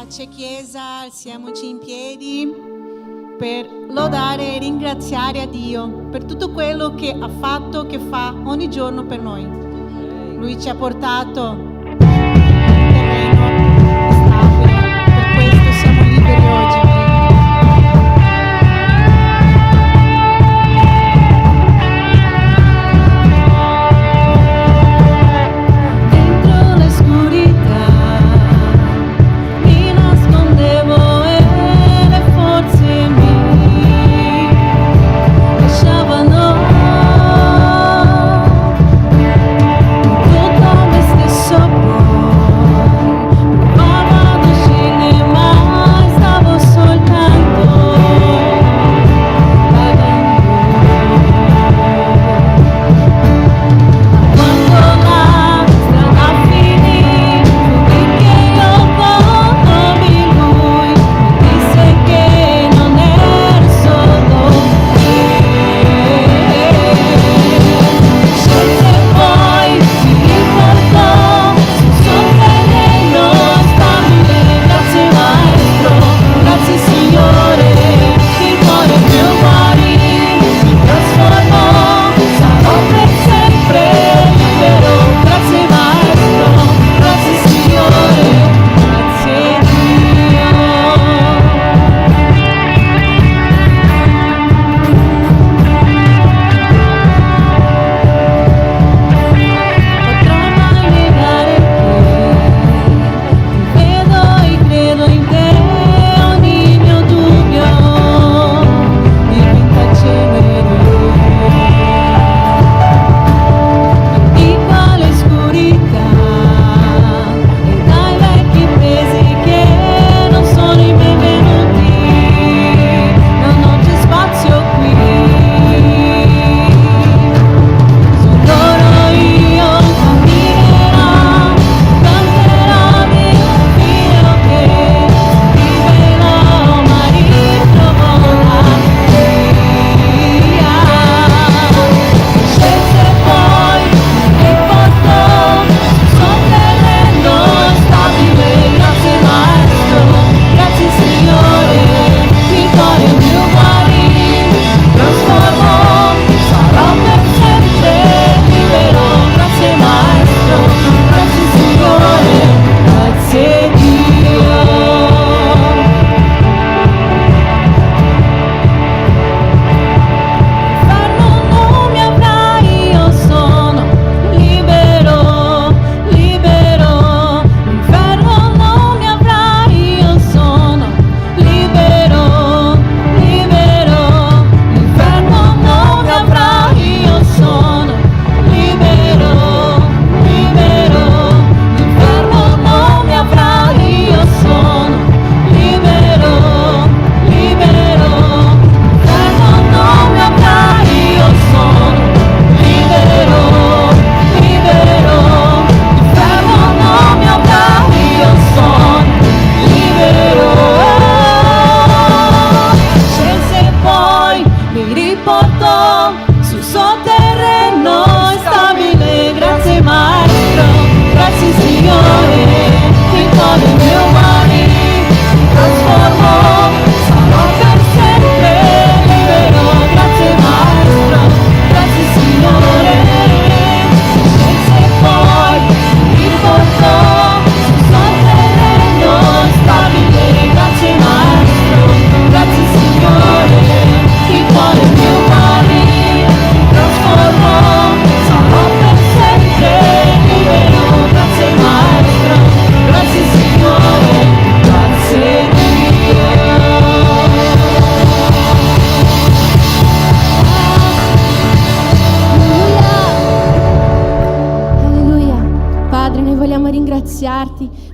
Pace Chiesa, alziamoci in piedi per lodare e ringraziare a Dio per tutto quello che ha fatto, che fa ogni giorno per noi. Lui ci ha portato in terreno stabile, per questo siamo liberi oggi.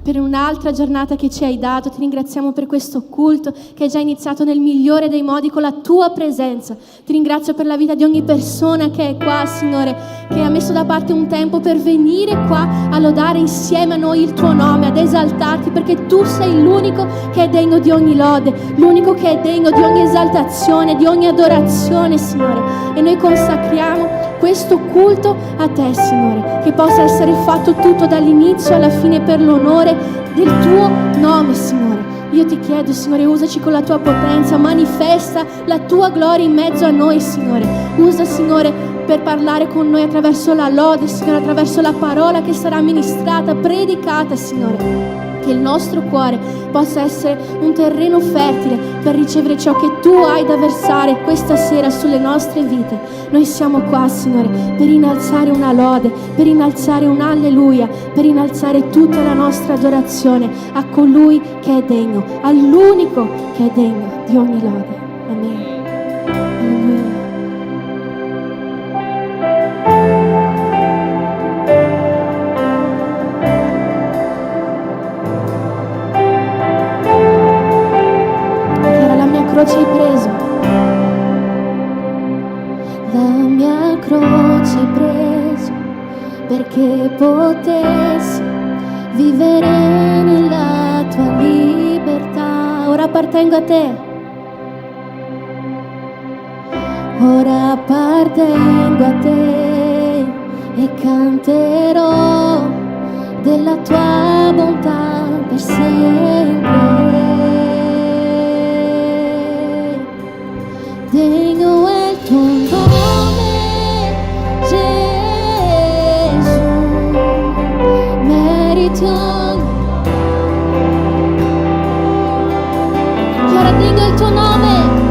Per un'altra giornata che ci hai dato, ti ringraziamo per questo culto che è già iniziato nel migliore dei modi con la tua presenza. Ti ringrazio per la vita di ogni persona che è qua, Signore, che ha messo da parte un tempo per venire qua a lodare insieme a noi il tuo nome, ad esaltarti, perché tu sei l'unico che è degno di ogni lode, l'unico che è degno di ogni esaltazione, di ogni adorazione, Signore. E noi consacriamo questo culto a te, Signore, che possa essere fatto tutto dall'inizio alla fine per l'onore del tuo nome, Signore. Io ti chiedo, Signore, usaci con la tua potenza, manifesta la tua gloria in mezzo a noi, Signore. Usa, Signore, per parlare con noi attraverso la lode, Signore, attraverso la parola che sarà ministrata, predicata, Signore. Che il nostro cuore possa essere un terreno fertile per ricevere ciò che tu hai da versare questa sera sulle nostre vite. Noi siamo qua, Signore, per innalzare una lode, per innalzare un alleluia, per innalzare tutta la nostra adorazione a colui che è degno, all'unico che è degno di ogni lode. Amen. Alleluia. Croce hai preso, la mia croce hai preso, perché potessi vivere nella tua libertà. Ora appartengo a te, ora appartengo a te e canterò della tua bontà per sempre. Degno è il tuo nome, Gesù, meriti ogni. Chiara, degno è il tuo nome.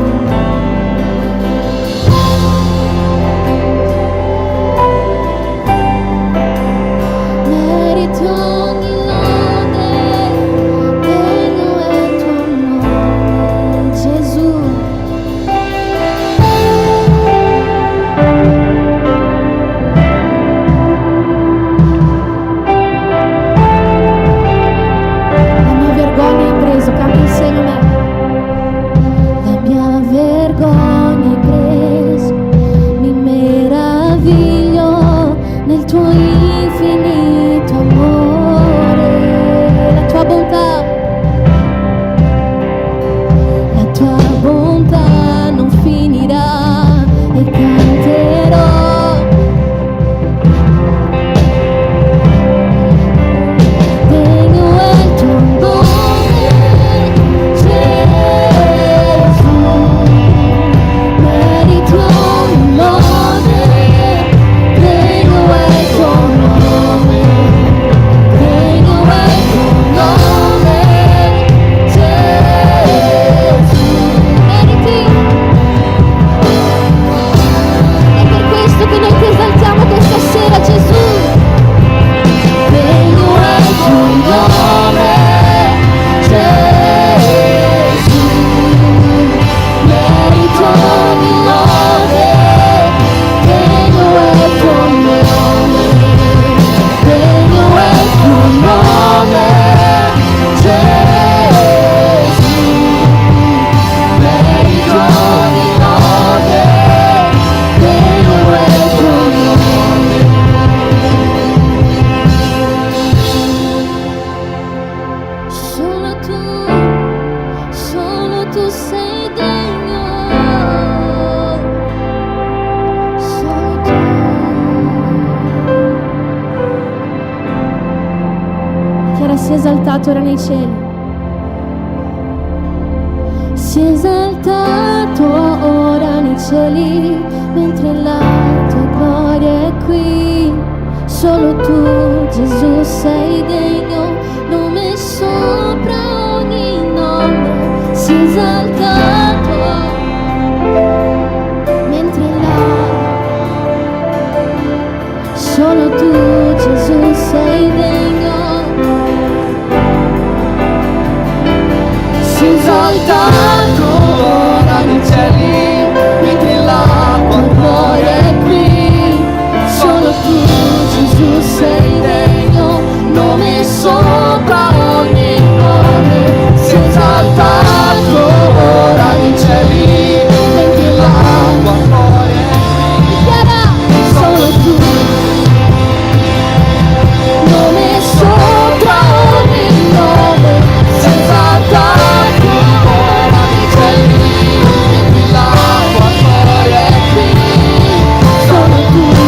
Meriti ogni lode, degno è il tuo nome, Gesù. Sia esaltato ora nei cieli, sia esaltato ora nei cieli, mentre la tua gloria è qui. Solo tu, Gesù, sei degno, nome sopra ogni nome, sia esaltato mentre solo tu, Gesù, sei degno. Esaltato ora nei cieli, mentre la tua gloria è qui. Solo tu, Gesù, sei degno, nome sopra ogni nome. Sei esaltato ora nei cieli, mentre la tua gloria è qui. Solo tu, nome sopra ogni nome. Sei esaltato. Solo tu.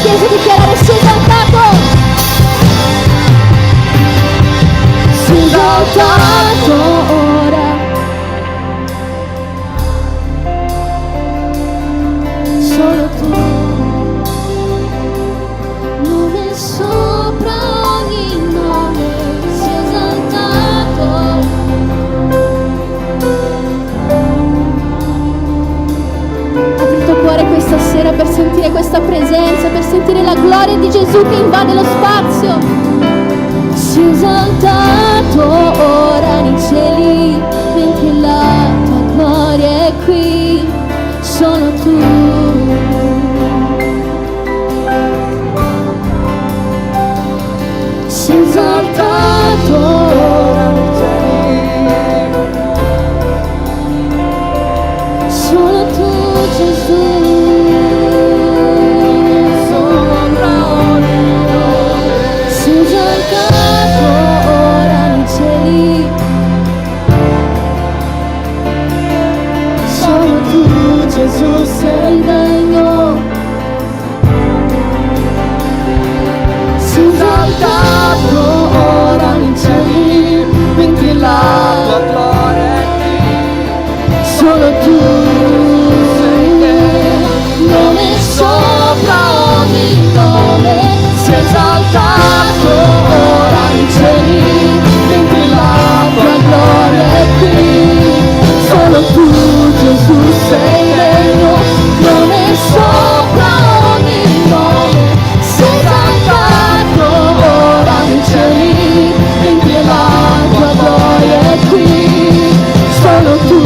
Chiesa e dichiarare sia esaltato. Sia esaltato ora. Solo tu, nome sopra ogni nome, sia esaltato. Apri il tuo cuore questa sera per sentire questa presenza, per sentire la gloria di Gesù che invade lo spazio. Sia esaltato ora nei cieli, mentre la tua gloria è qui, solo tu. Sia esaltato ora nei cieli, solo tu Gesù. Sopra ogni nome, sia esaltato ora nei cieli, solo tu Gesù sei degno. Sia esaltato ora nei cieli, mentre la tua gloria è qui, solo tu sei degno. Nome sopra ogni nome, sia esaltato ora nei cieli, mentre la tua gloria è qui, solo tu Gesù sei degno. Nome sopra ogni nome, sia esaltato ora nei cieli, mentre la tua gloria è qui, solo tu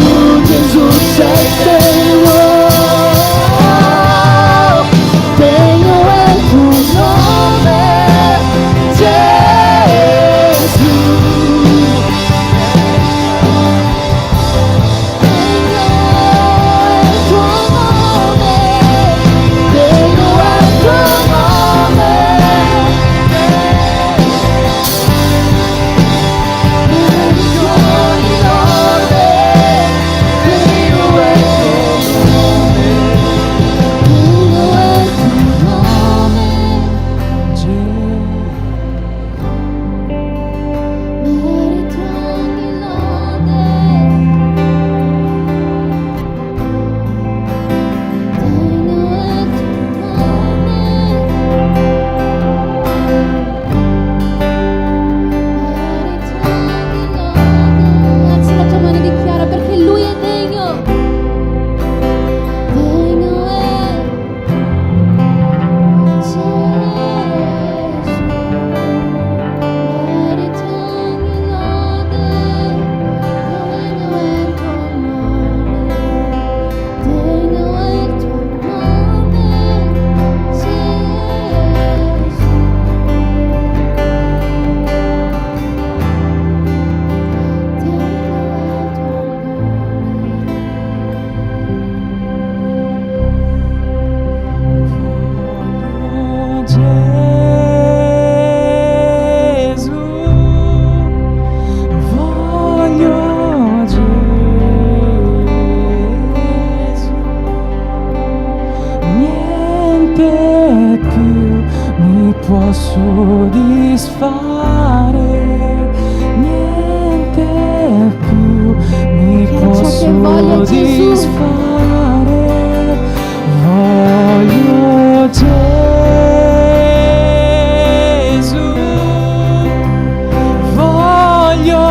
Gesù sei degno. Degno è il tuo nome, Gesù. Degno è il tuo nome, degno è il tuo nome. Degno ogni lode, degno è il tuo nome, degno è il tuo nome. Merito ogni lode, degno è il tuo nome. Merito ogni lode. Alza la tua mano e dichiara perché Lui è degno. Degno è Gesù, merito ogni lode, degno è il tuo nome, degno è il tuo nome, Gesù. Gesù, voglio Gesù, niente più mi può soddisfare, niente più mi può ciò che voglia Gesù. soddisfare, voglio Gesù, voglio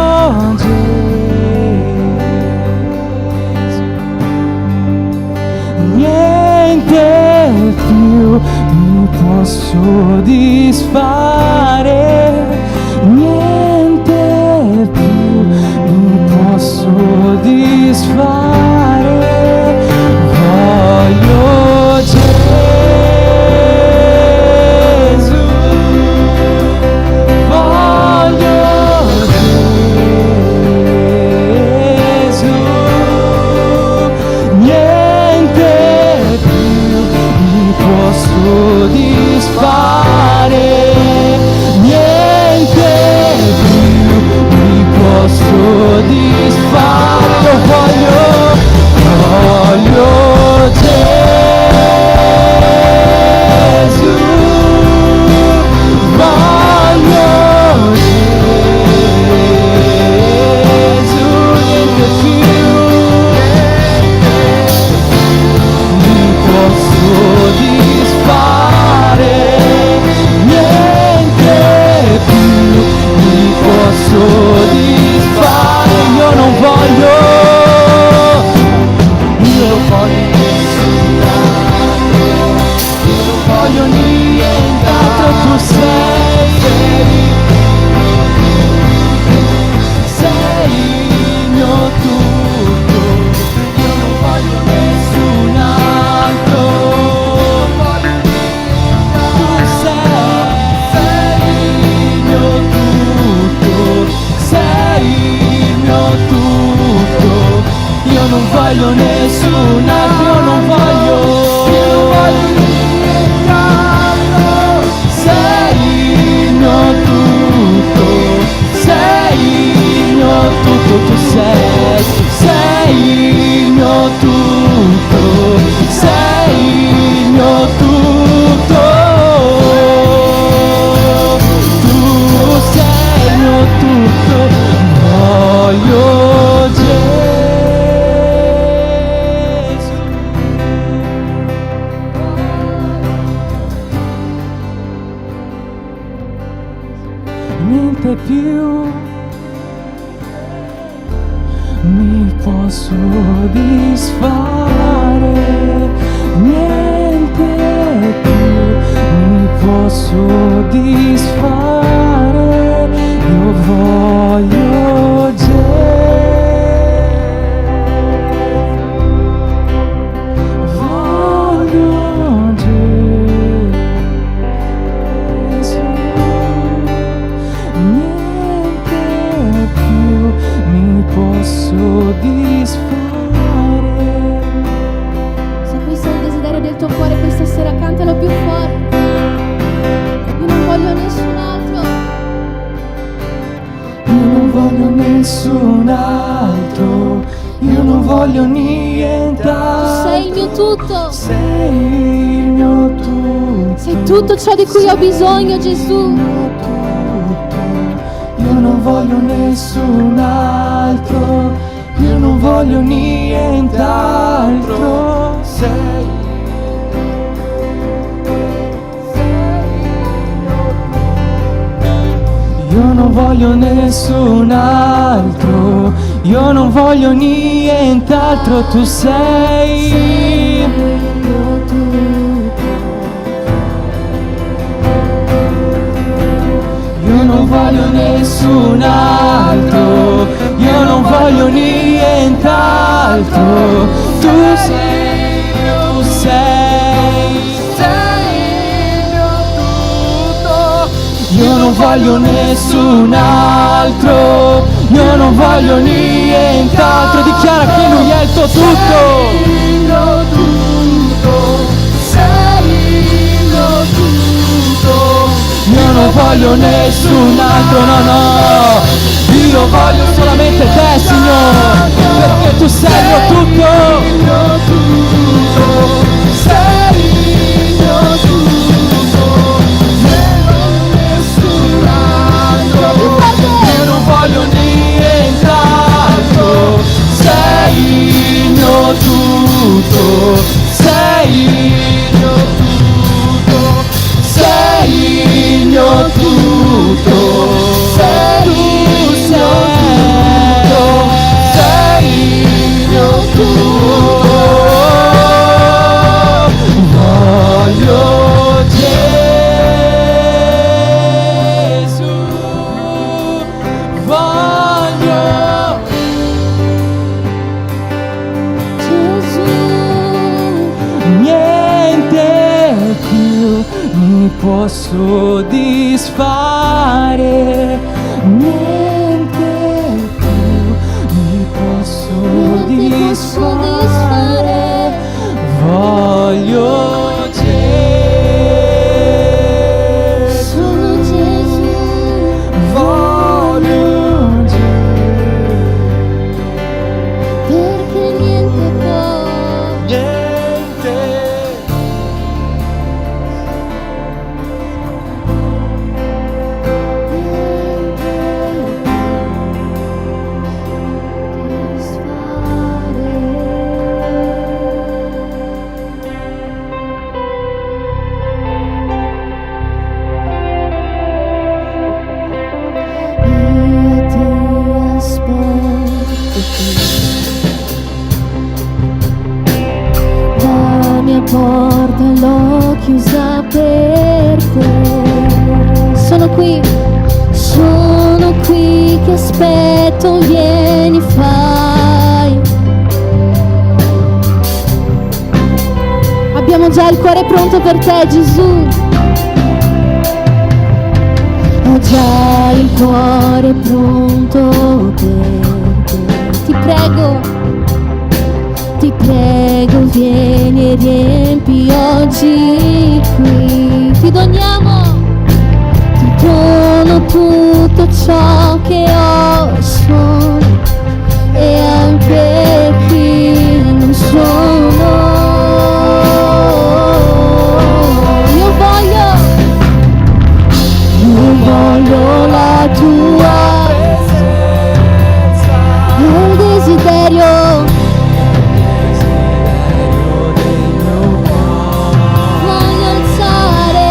Gesù, niente più mi può soddisfare, niente più mi può soddisfare, voglio Gesù, voglio Gesù, niente più mi può soddisfare, niente niente più mi può soddisfare, niente più mi può soddisfare. Io voglio Gesù, voglio Gesù, niente più mi può soddisfare. Se questo è il desiderio del tuo cuore questa sera, cantalo più forte. Io non voglio nessun altro. Io non voglio nessun altro, io non voglio nient'altro. Sei il mio tutto. Sei il mio tutto. Sei tutto ciò di cui ho bisogno, Gesù. Io non voglio nessun altro, io non voglio nient'altro. Sei io non voglio nessun altro, io non voglio nient'altro, tu sei. Io non voglio nessun altro, io non voglio nient'altro, tu sei, tu sei, sei il mio tutto. Io non voglio nessun altro, io non voglio nient'altro. Dichiara che Lui è il tuo tutto. Sei il mio tutto, sei il mio tutto. Io non voglio nessun altro, no, no. Io voglio solamente te, Signore, perché tu sei il mio tutto. Sei il mio tutto. Nessun altro. Io non voglio nient'altro. Sei il mio tutto. Sei il mio tutto. Sei il mio tutto, sei il mio tutto, sei il mio tutto. Voglio Gesù, voglio Gesù. niente più mi può soddisfare, niente più mi può soddisfare. Voglio Gesù, Solo Gesù. voglio Gesù, Perché niente può. niente. Io ti aspetto qui. La mia porta l'ho chiusa per te. Sono qui che aspetto, vieni, fai. Abbiamo già il cuore pronto per te, Gesù. Ho già il cuore pronto per te. Ti prego, vieni e riempi oggi qui. Ti doniamo, ti dono tutto ciò che ho e sono, e anche chi non sono. Io voglio la tua Presenza, il desiderio del mio cuore. voglio alzare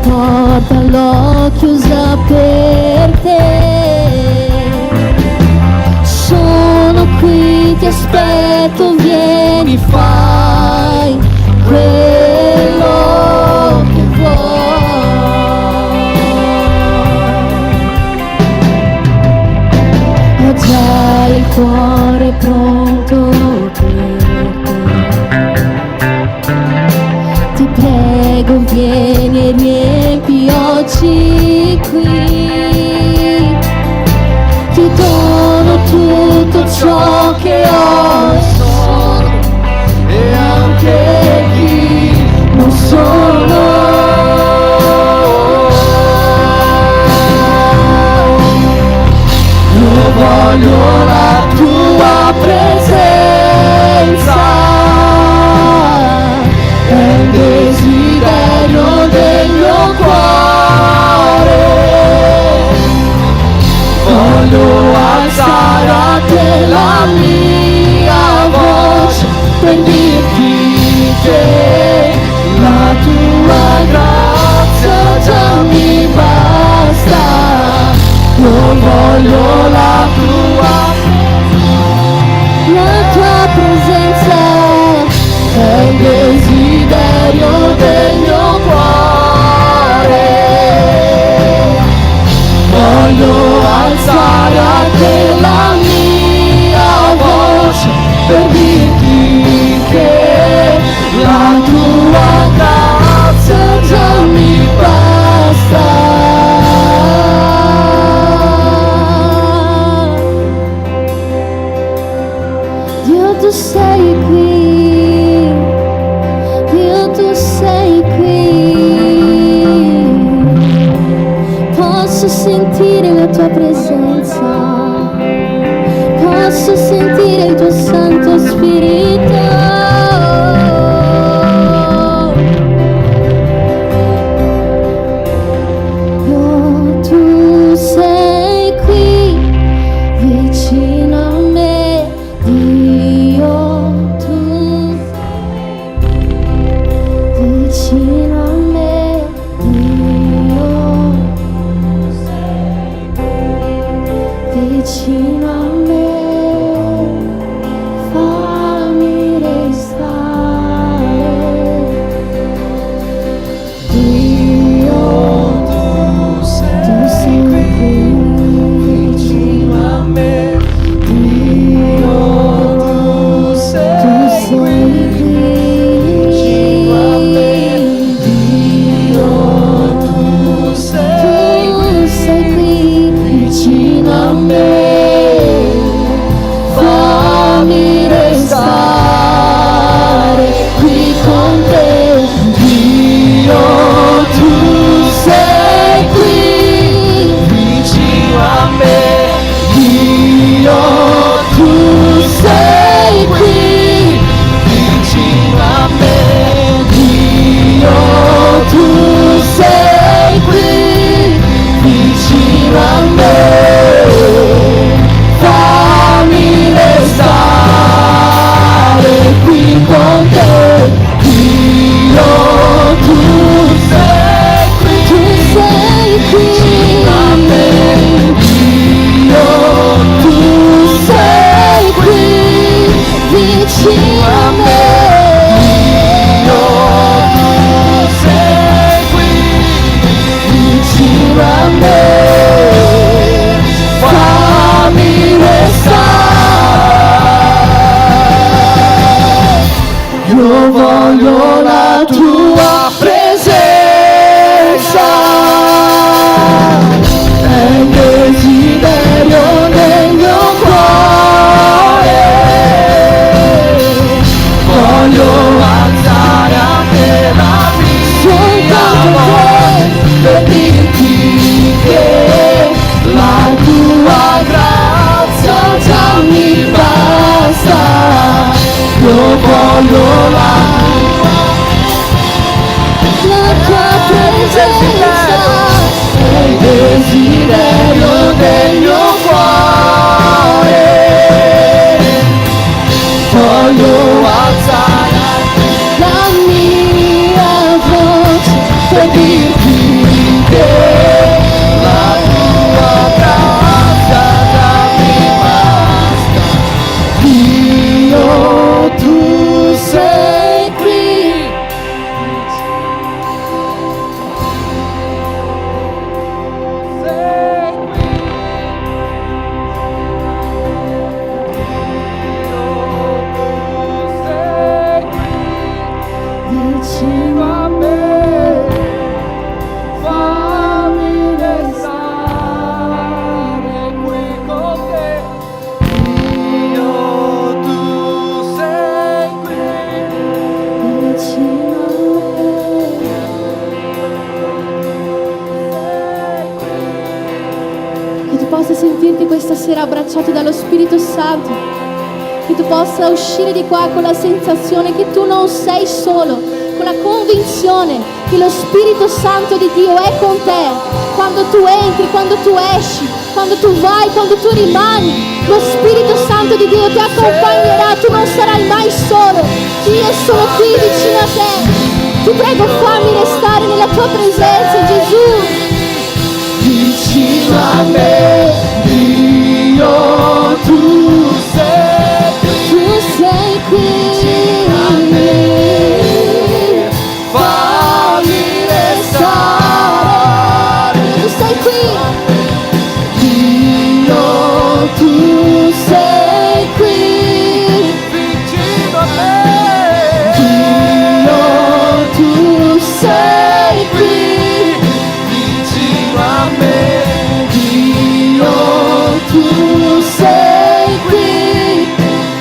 porta l'ho chiusa per te. Sono qui, ti aspetto, vieni, fai quello che vuoi. Ho già il cuore pronto per te. Ti prego, vieni e riempi oggi qui. Ti dono tutto ciò che ho e sono, e anche chi non sono. Io voglio la tua presenza, è il desiderio del mio cuore. Voglio alzare a te la mia voce per dirti che la tua grazia già mi basta. Io voglio la tua presenza, è il desiderio del mio cuore. Voglio alzare a te la mia voce per dirti che la tua grazia già mi basta. Dio, tu sei qui, Dio, tu sei qui. Posso sentire la tua presenza, posso sentire il tuo Santo Spirito. Dio, tu sei qui vicino a me. Dio, tu sei vicino a me. Dio, vicino a me, fammi restare. Dio, tu sei qui vicino a me. Dio, tu sei qui vicino a me. Dio, tu sei qui vicino a me, fammi restare qui con te. Dio, tu sei qui vicino a me. Dio, tu sei qui vicino a me. Dio, tu sei qui vicino a me, fammi restare qui con te. Dio, tu sei qui vicino a me. Dio, tu sei qui vicino a me. Dio, tu sei qui vicino a me, fammi restare. Io voglio la tua presenza, è il desiderio del mio cuore. Voglio alzare a te la mia voce per dirti che la tua grazia già mi basta. Io voglio la tua presenza, è il desiderio del mio cuore. Voglio alzare la mia voce per dirti sentirti questa sera abbracciato dallo Spirito Santo, che tu possa uscire di qua con la sensazione che tu non sei solo, con la convinzione che lo Spirito Santo di Dio è con te. Quando tu entri, quando tu esci, quando tu vai, quando tu rimani, lo Spirito Santo di Dio ti accompagnerà, tu non sarai mai solo. Io sono qui vicino a te. Ti prego, fammi restare nella tua presenza, Gesù. Vicino a me, Dio, tu sei qui. vicino a me, fammi restare. Tu sei qui. Dio, tu sei qui, vicino a me. Dio, tu sei qui, vicino a me. Dio, tu sei qui,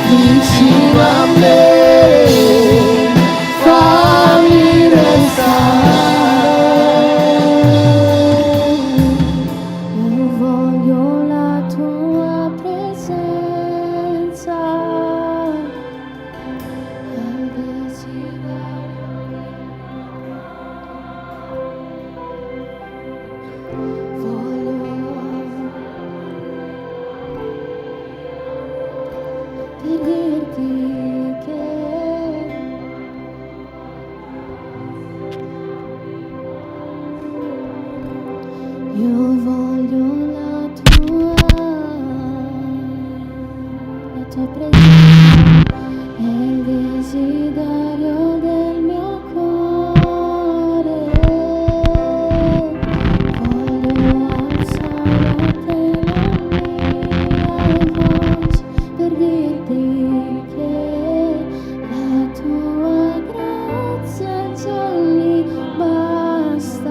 vicino a me. Fammi restare. Io voglio la tua presenza. Al per dirti che io voglio la tua presenza, è il desiderio del mio cuore. Voglio alzare a te la mia voce per dirti che la tua grazia già mi basta.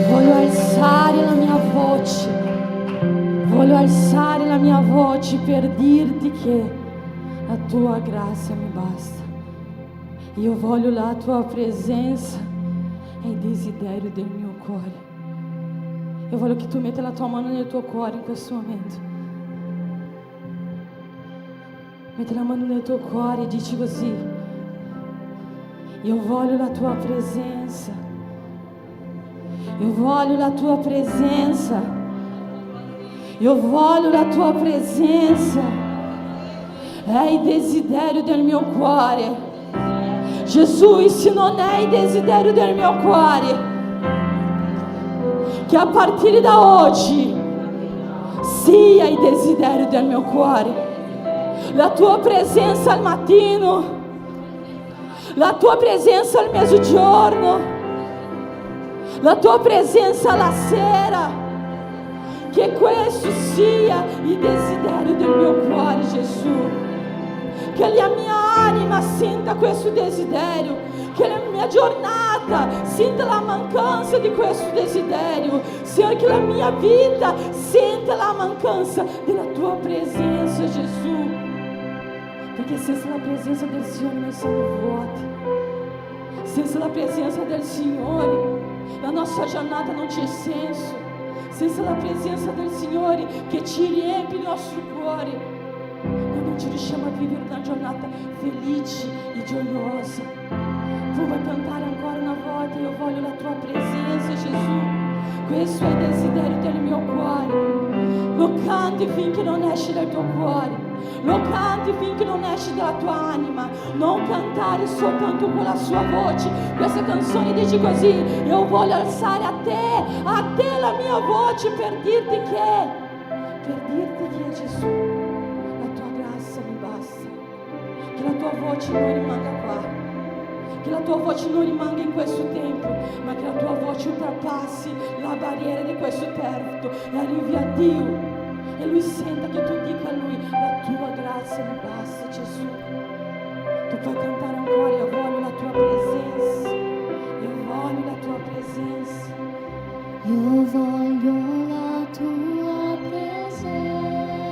Voglio alzare la mia voce, voglio alzare la mia voce per dirti che la tua grazia mi basta. Io voglio la tua presenza, è il desiderio del mio cuore. Io voglio che tu metta la tua mano nel tuo cuore in questo momento. Metti la mano nel tuo cuore e dici così: io voglio la tua presenza. Io voglio la tua presenza. Io voglio la tua presenza. È il desiderio del mio cuore. Gesù, e se non è il desiderio del mio cuore, che a partire da oggi sia il desiderio del mio cuore. La tua presenza al mattino, la tua presenza al mezzogiorno, la tua presenza alla sera, che questo sia il desiderio del mio cuore, Gesù. Che la mia anima senta questo desiderio, che la mia giornata senta la mancanza di questo desiderio, Signore, che la mia vita senta la mancanza della tua presenza, Gesù. Perché senza la presenza del Signore noi siamo vuoti. Senza la presenza del Signore la nostra giornata non c'è senso. Senza la presenza del Signore che ci riempie il nostro cuore, noi non ci riusciamo a vivere una giornata felice e gioiosa. Tu vuoi cantare ancora una volta: io voglio la tua presenza, Gesù. Questo è il desiderio del mio cuore. Lo canti finché non esce dal tuo cuore. Lo canti finché non esce dalla tua anima. Non cantare soltanto con la sua voce. Questa canzone dice così: io voglio alzare a te la mia voce per dirti che Gesù, la tua grazia mi basta. Che la tua voce non rimanga qua, che la tua voce non rimanga in questo tempio, ma che la tua voce oltrepassi la barriera di questo terzo e arrivi a Dio. E Lui senta che tu dica a Lui: la tua grazia mi basta, Gesù. Tu puoi cantare ancora: io voglio la tua presenza, io voglio la tua presenza. Io voglio la tua presenza.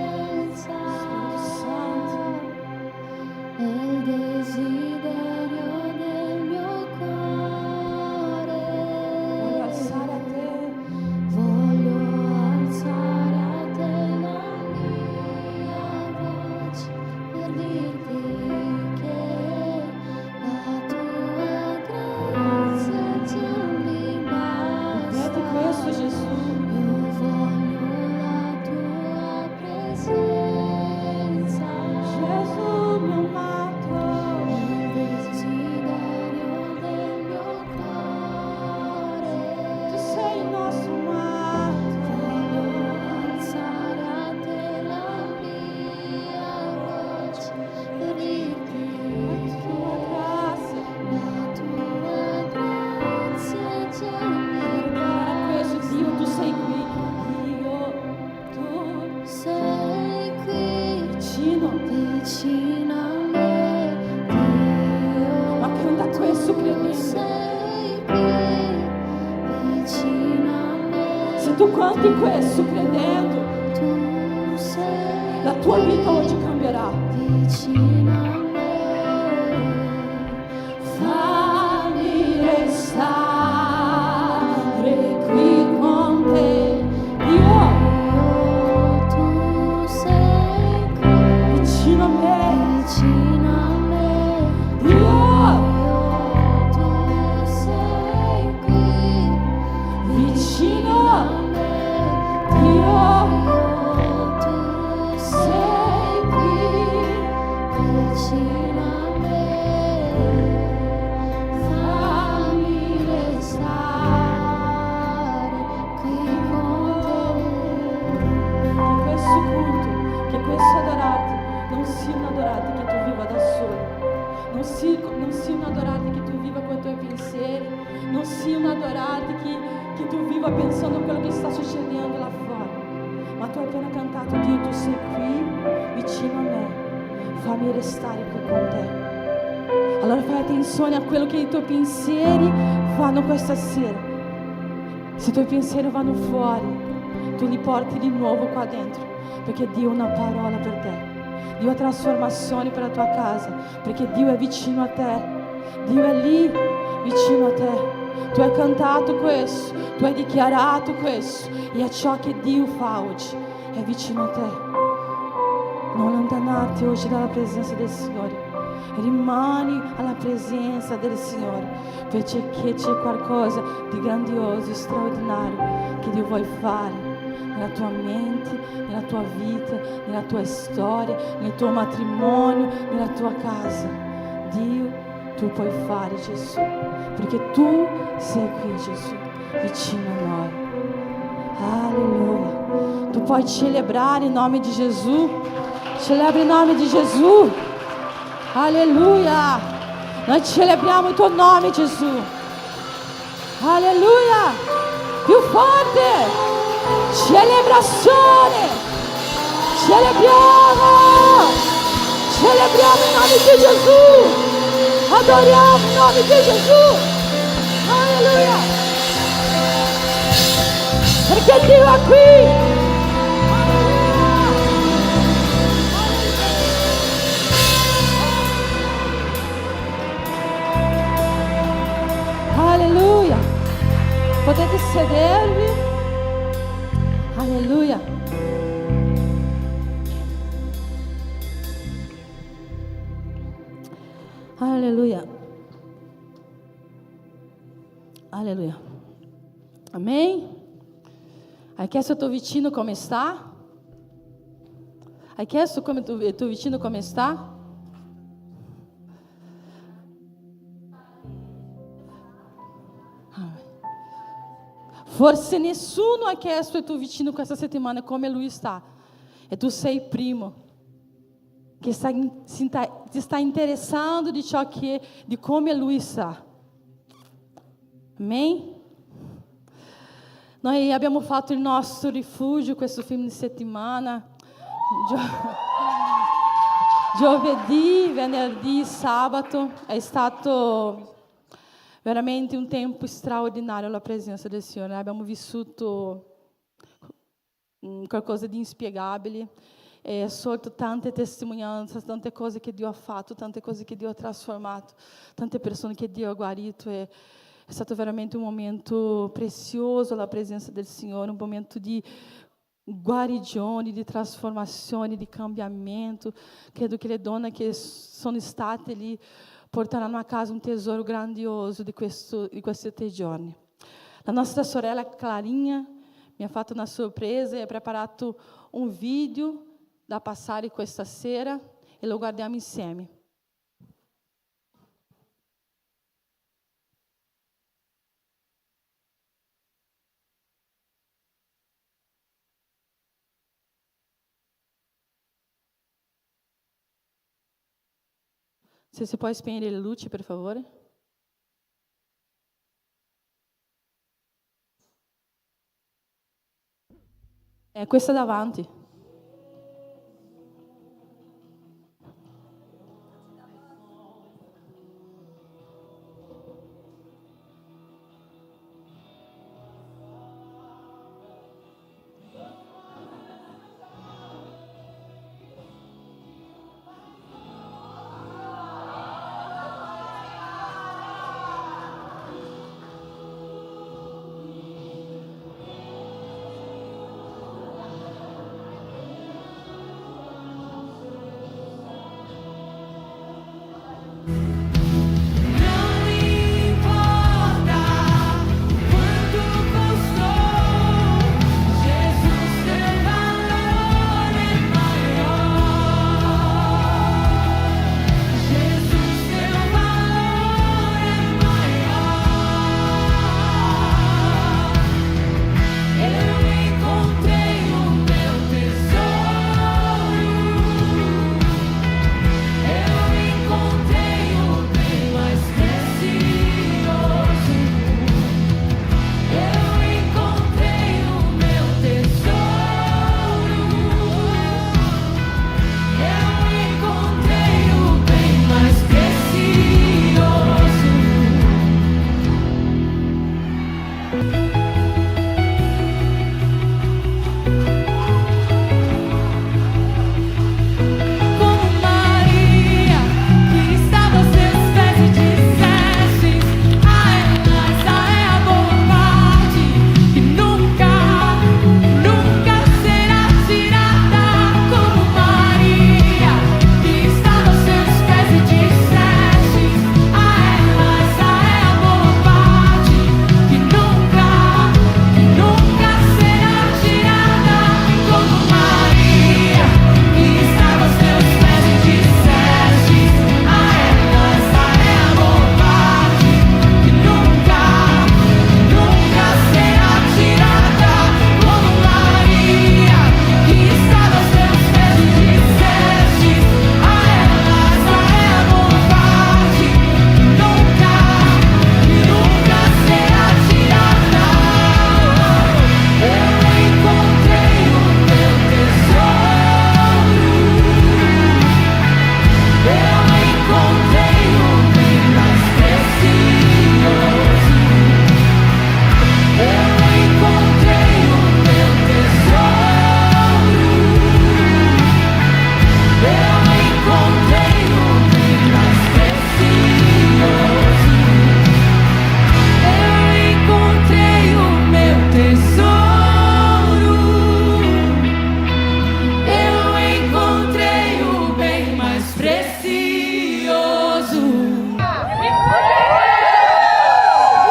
tu canti questo credendo, tu sei la tua vita oggi cambierà. vicino a me. Fammi restare qui con te, Dio, Tu sei qui vicino a me, vicino a me. Dio, Tu sei qui vicino a me. Dio, Tu sei qui vicino a me. Fammi restare qui con questo culto, che questo adorarti non sia un adorarti che tu viva da solo, non sia un adorarti che tu viva con i tuoi pensieri, non sia un adorarti che tu viva pensando a quello che sta succedendo là fuori, ma tu hai appena cantato, Dio, tu sei qui vicino a me, fammi restare qui con te. Allora fai attenzione a quello che i tuoi pensieri fanno questa sera. Se i tuoi pensieri vanno fuori, tu li porti di nuovo qua dentro, perché Dio ha una parola per te. Dio ha trasformazione per la tua casa, perché Dio è vicino a te. Dio è lì vicino a te. Tu hai cantato questo, tu hai dichiarato questo, e è ciò che Dio fa oggi, è vicino a te. Non allontanarti oggi dalla presenza del Signore. Rimani alla presenza del Signore, perché c'è qualcosa di grandioso, straordinario che Dio vuole fare nella tua mente, nella tua vita, nella tua storia, nel tuo matrimonio, nella tua casa. Dio, tu puoi fare, Gesù, perché tu sei qui, Gesù, vicino a noi. Alleluia. Tu puoi celebrare in nome di Gesù. Celebra in nome di Gesù. Alleluia. Noi celebriamo il tuo nome, Gesù. Alleluia. Più forte. Celebrazione. Celebriamo. Celebriamo in nome di Gesù. Adoriamo in nome di Gesù. Alleluia. Perché Dio è qui. Alleluia. Potete sedervi. Alleluia. Alleluia. Alleluia. Amém? Hai chiesto al tuo vicino come sta? Hai chiesto come il tuo vicino come sta? Forse nessuno ha chiesto al tuo vicino questa settimana come lui sta. E tu sei il primo che ti sta interessando di ciò di come lui sta. Amém? Noi abbiamo fatto il nostro rifugio questo fine settimana. Giovedì, venerdì, sabato. È stato veramente un tempo straordinario alla presenza del Signore. Abbiamo vissuto qualcosa di inspiegabile. È sorto tante testimonianze, tante cose che Dio ha fatto, tante cose che Dio ha trasformato, tante persone che Dio ha guarito. È stato veramente un momento prezioso alla presenza del Signore, un momento di guarigione, di trasformazione, di cambiamento. Credo che le donne che sono state lì porteranno a casa un tesoro grandioso di questi 3 giorni. La nostra sorella Clarinha mi ha fatto una sorpresa e ha preparato un video da passare questa sera e lo guardiamo insieme. Se si può spegnere le luci, per favore. È questa davanti.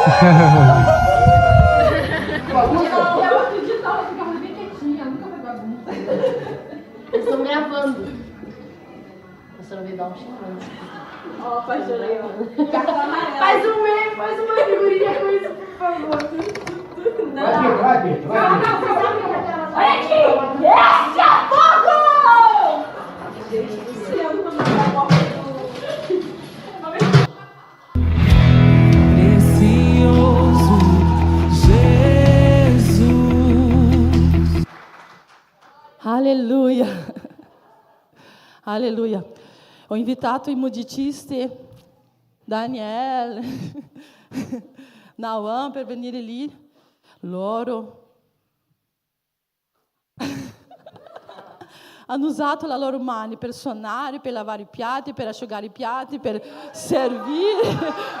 Eu acredito, ela ficava bem quietinha, nunca vai bagunça. Eles estão gravando. Você não veio dar um chifrão. Ó, apaixonei. Faz um meme, faz uma figurinha com isso, por favor. Vai aqui. Olha aqui! Esse é fogo! Precioso Jesus. Alleluia. Alleluia. Ho invitato i musicisti Daniel, Nauan per venire lì. Loro hanno usato la loro mano per suonare, per lavare i piatti, per asciugare i piatti, per servire,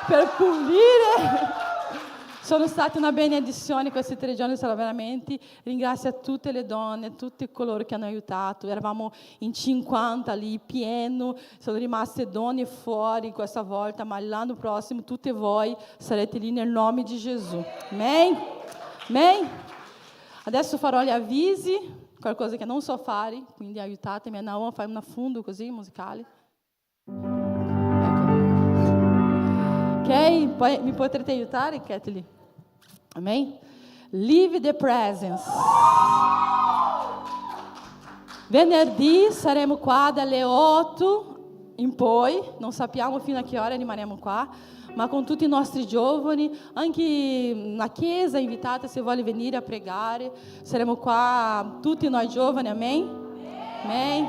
per pulire. Sono stati una benedizione questi 3 giorni, sarà veramente. Ringrazio a tutte le donne, tutti coloro che hanno aiutato. Eravamo in 50 lì, pieno. Sono rimaste donne fuori questa volta, ma l'anno prossimo tutte voi sarete lì nel nome di Gesù. Amen? Amen? Adesso farò gli avvisi, qualcosa che non so fare, quindi aiutatemi. Naon, fai un affundo così, musicale. Ok? Poi mi potrete aiutare, Kathleen? Amém? Live the presence. Venerdì saremo qua dalle 8 in poi, non sappiamo fino a che ora rimarremo qua, ma con tutti i nostri giovani, anche na chiesa invitate se vuole venire a pregare, saremo qua tutti noi giovani, amém? Amém?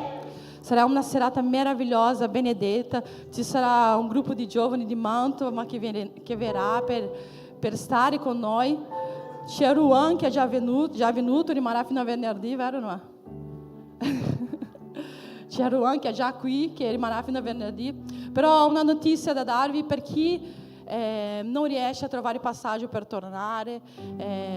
Sarà una serata meravigliosa, benedetta, ci sarà un gruppo di giovani di Mantova che verrà per stare con noi. C'è Ruan che è già venuto, rimarrà fino a venerdì, vero no? C'è Ruan che è già qui, che rimarrà fino a venerdì. Però ho una notizia da darvi per chi non riesce a trovare passaggio per tornare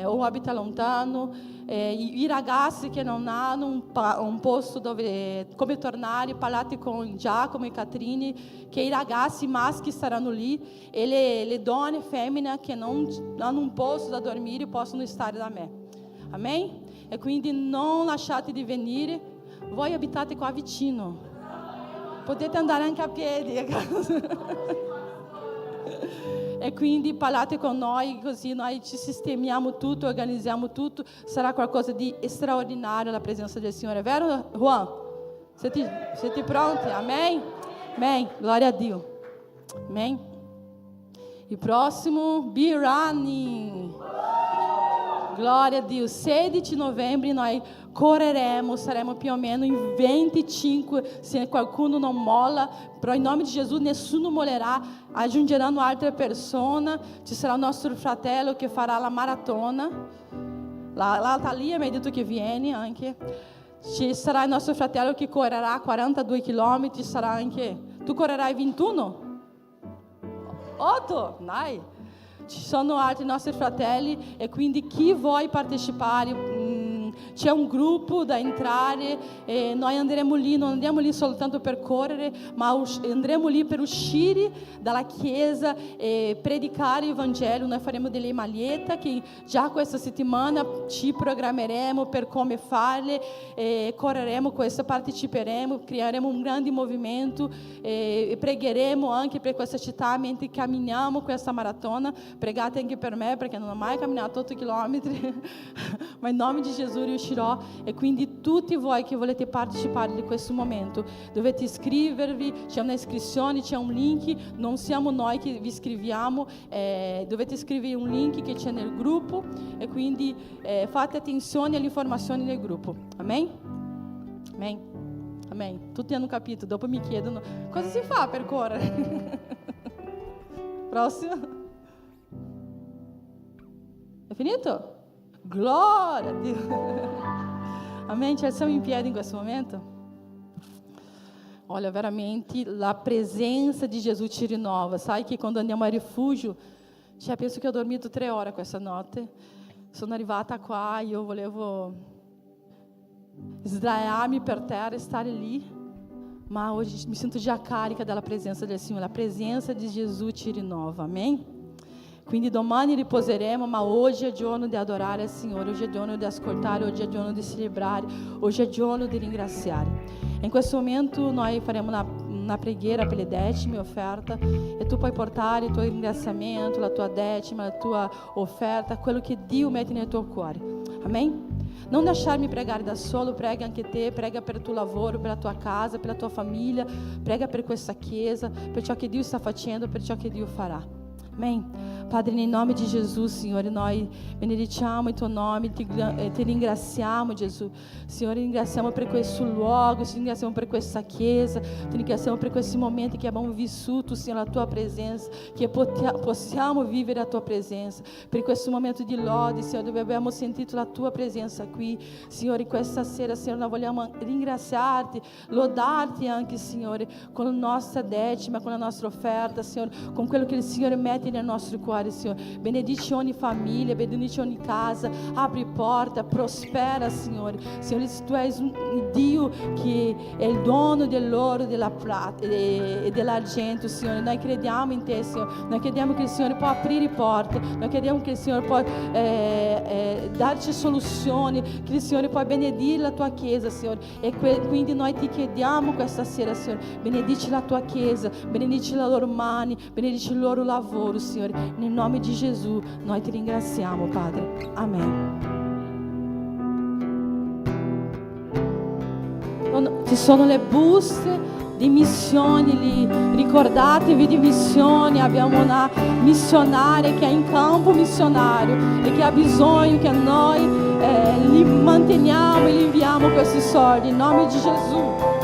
o abita lontano, i ragazzi che non hanno un posto dove come tornare, parlate con Giacomo e Catrini che i ragazzi maschi saranno lì e le donne femmine che non hanno un posto da dormire possono stare da me. Amen? E quindi non lasciate di venire, voi abitate qua vicino, potete andare anche a piedi a casa. E quindi parlate con noi, così noi ci sistemiamo tutto, organizziamo tutto. Sarà qualcosa di straordinario la presenza del Signore, vero Juan? Siete pronti? Amém? Amém. Glória a Dio. Amém. Il prossimo, Be Running. Glória a Dio. 16 novembre noi correremo, saremo più o meno in 25, se qualcuno non molla, però in nome di Gesù nessuno mollerà, aggiungeranno altre persone, ci sarà il nostro fratello che farà la maratona, la Thalia mi ha detto che viene anche, ci sarà il nostro fratello che correrà 42 km, sarà anche, tu correrai 21? 8? Dai! Ci sono altri nostri fratelli e quindi chi vuole partecipare, c'è un gruppo da entrare e noi andremo lì, non andiamo lì soltanto per correre, ma andremo lì per uscire dalla chiesa e predicare il Vangelo. Noi faremo delle magliette che già questa settimana ci programmeremo per come farle, e correremo questo, parteciperemo, creeremo un grande movimento e pregheremo anche per questa città mentre camminiamo questa maratona. Pregate anche per me perché non ho mai camminato 8 chilometri, ma in nome di Gesù riuscirò. E quindi tutti voi che volete partecipare di questo momento dovete iscrivervi, c'è una iscrizione, c'è un link, non siamo noi che vi iscriviamo, dovete iscrivervi un link che c'è nel gruppo e quindi fate attenzione alle informazioni del gruppo. Amen? Amen? Amen. Tutti hanno capito, dopo mi chiedono cosa si fa per correre. Prossimo. È finito? Gloria a Dio. Amen, ci alziamo in piedi in questo momento. Olha, veramente la presenza di Gesù ci rinnova. Sai che quando andiamo a rifugio, penso che ho dormito 3 ore questa notte. Sono arrivata qua e io volevo sdraiarmi per terra e stare lì, ma hoje mi sento già carica della presenza del Signore. La presenza di Gesù ci rinnova. Amém? quindi domani riposeremo, ma oggi è giorno di adorare il Signore, oggi è giorno di ascoltare, oggi è giorno di celebrare, oggi è giorno di ringraziare. In questo momento noi faremo una preghiera per le decime, offerta, e tu puoi portare il tuo ringraziamento, la tua decima, la tua offerta, quello che Dio mette nel tuo cuore. Amen? Non lasciarmi pregare da solo, prega anche te, prega per il tuo lavoro, per la tua casa, per la tua famiglia, prega per questa chiesa, per ciò che Dio sta facendo, per ciò che Dio farà. Amém? Padre, em nome de Jesus, Senhor, nós benediciamo il tuo nome, ti ringraziamo, Gesù. Signore, ringraziamo per questo luogo, ti ringraziamo per questa chiesa, ti ringraziamo per questi momenti che abbiamo vissuto, Signore, la tua presenza, che possiamo vivere a tua presenza, per questo momento di lode, Signore, dove abbiamo sentito la tua presenza qui, Signore, questa sera, Signore, noi vogliamo ringraziarti, lodarti anche, Signore, con la nostra decima, con la nostra offerta, Signore, con quello che il Signore mette nel nostro cuore, Senhor. Benedice ogni família, benedice ogni casa, abre porta, prospera, Senhor. Senhor, tu és Dio que é o dono dell'oro, della prata e dell'argento, Senhor. Nós crediamo in te, Senhor. Nós crediamo che il Signore può aprire porte, nós crediamo che il Signore può darci soluzioni, che il Signore può benedire la tua chiesa, Signore. E quindi noi ti chiediamo questa sera, Signore, benedici la tua chiesa, benedici le loro mani, benedici il loro lavoro, Signore. Nel nome di Gesù noi ti ringraziamo, Padre. Amen. Ci sono le buste di missioni lì, ricordatevi di missioni, abbiamo una missionaria che è in campo missionario e che ha bisogno che noi li manteniamo e gli inviamo questi soldi, in nome di Gesù.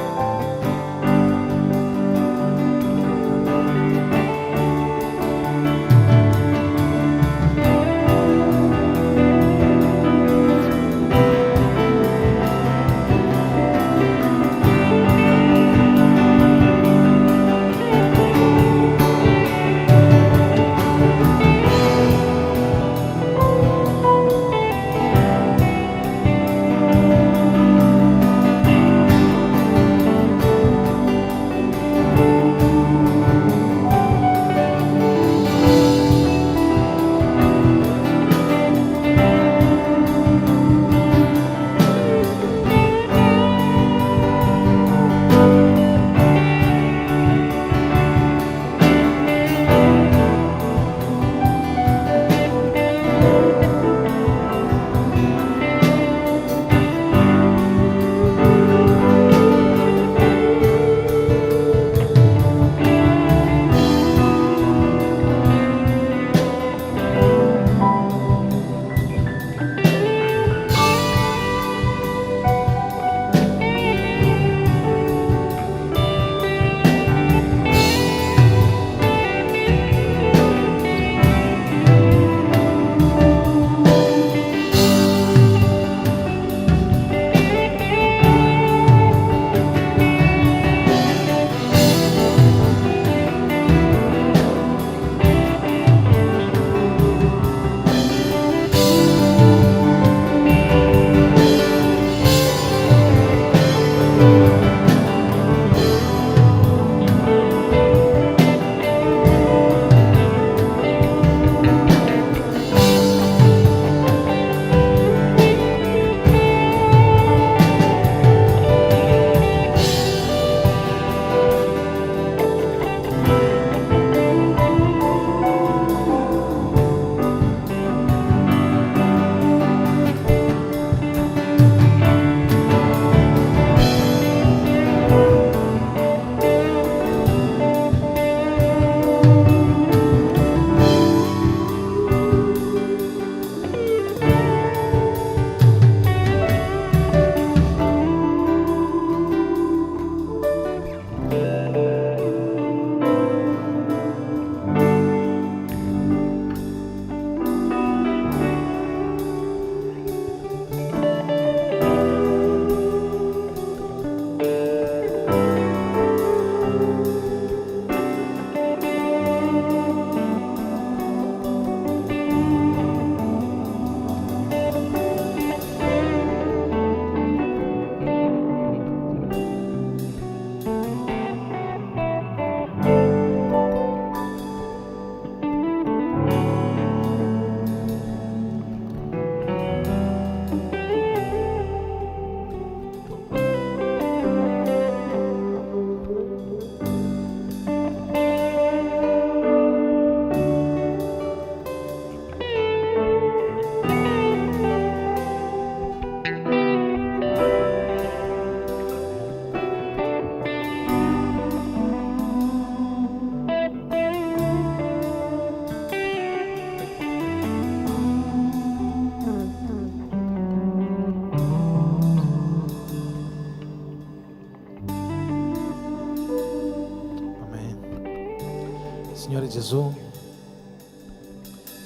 Gesù,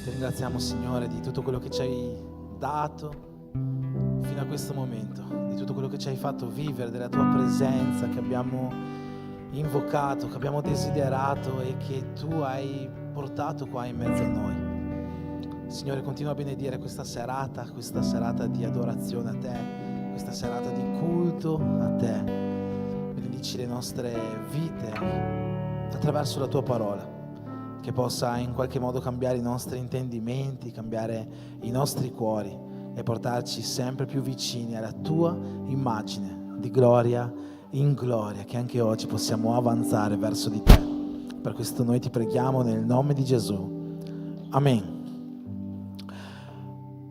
ti ringraziamo Signore di tutto quello che ci hai dato fino a questo momento, di tutto quello che ci hai fatto vivere, della tua presenza che abbiamo invocato, che abbiamo desiderato e che tu hai portato qua in mezzo a noi. Signore, continua a benedire questa serata di adorazione a te, questa serata di culto a te. Benedici le nostre vite attraverso la tua parola, che possa in qualche modo cambiare i nostri intendimenti, cambiare i nostri cuori e portarci sempre più vicini alla tua immagine, di gloria in gloria, che anche oggi possiamo avanzare verso di te. Per questo noi ti preghiamo nel nome di Gesù. Amen.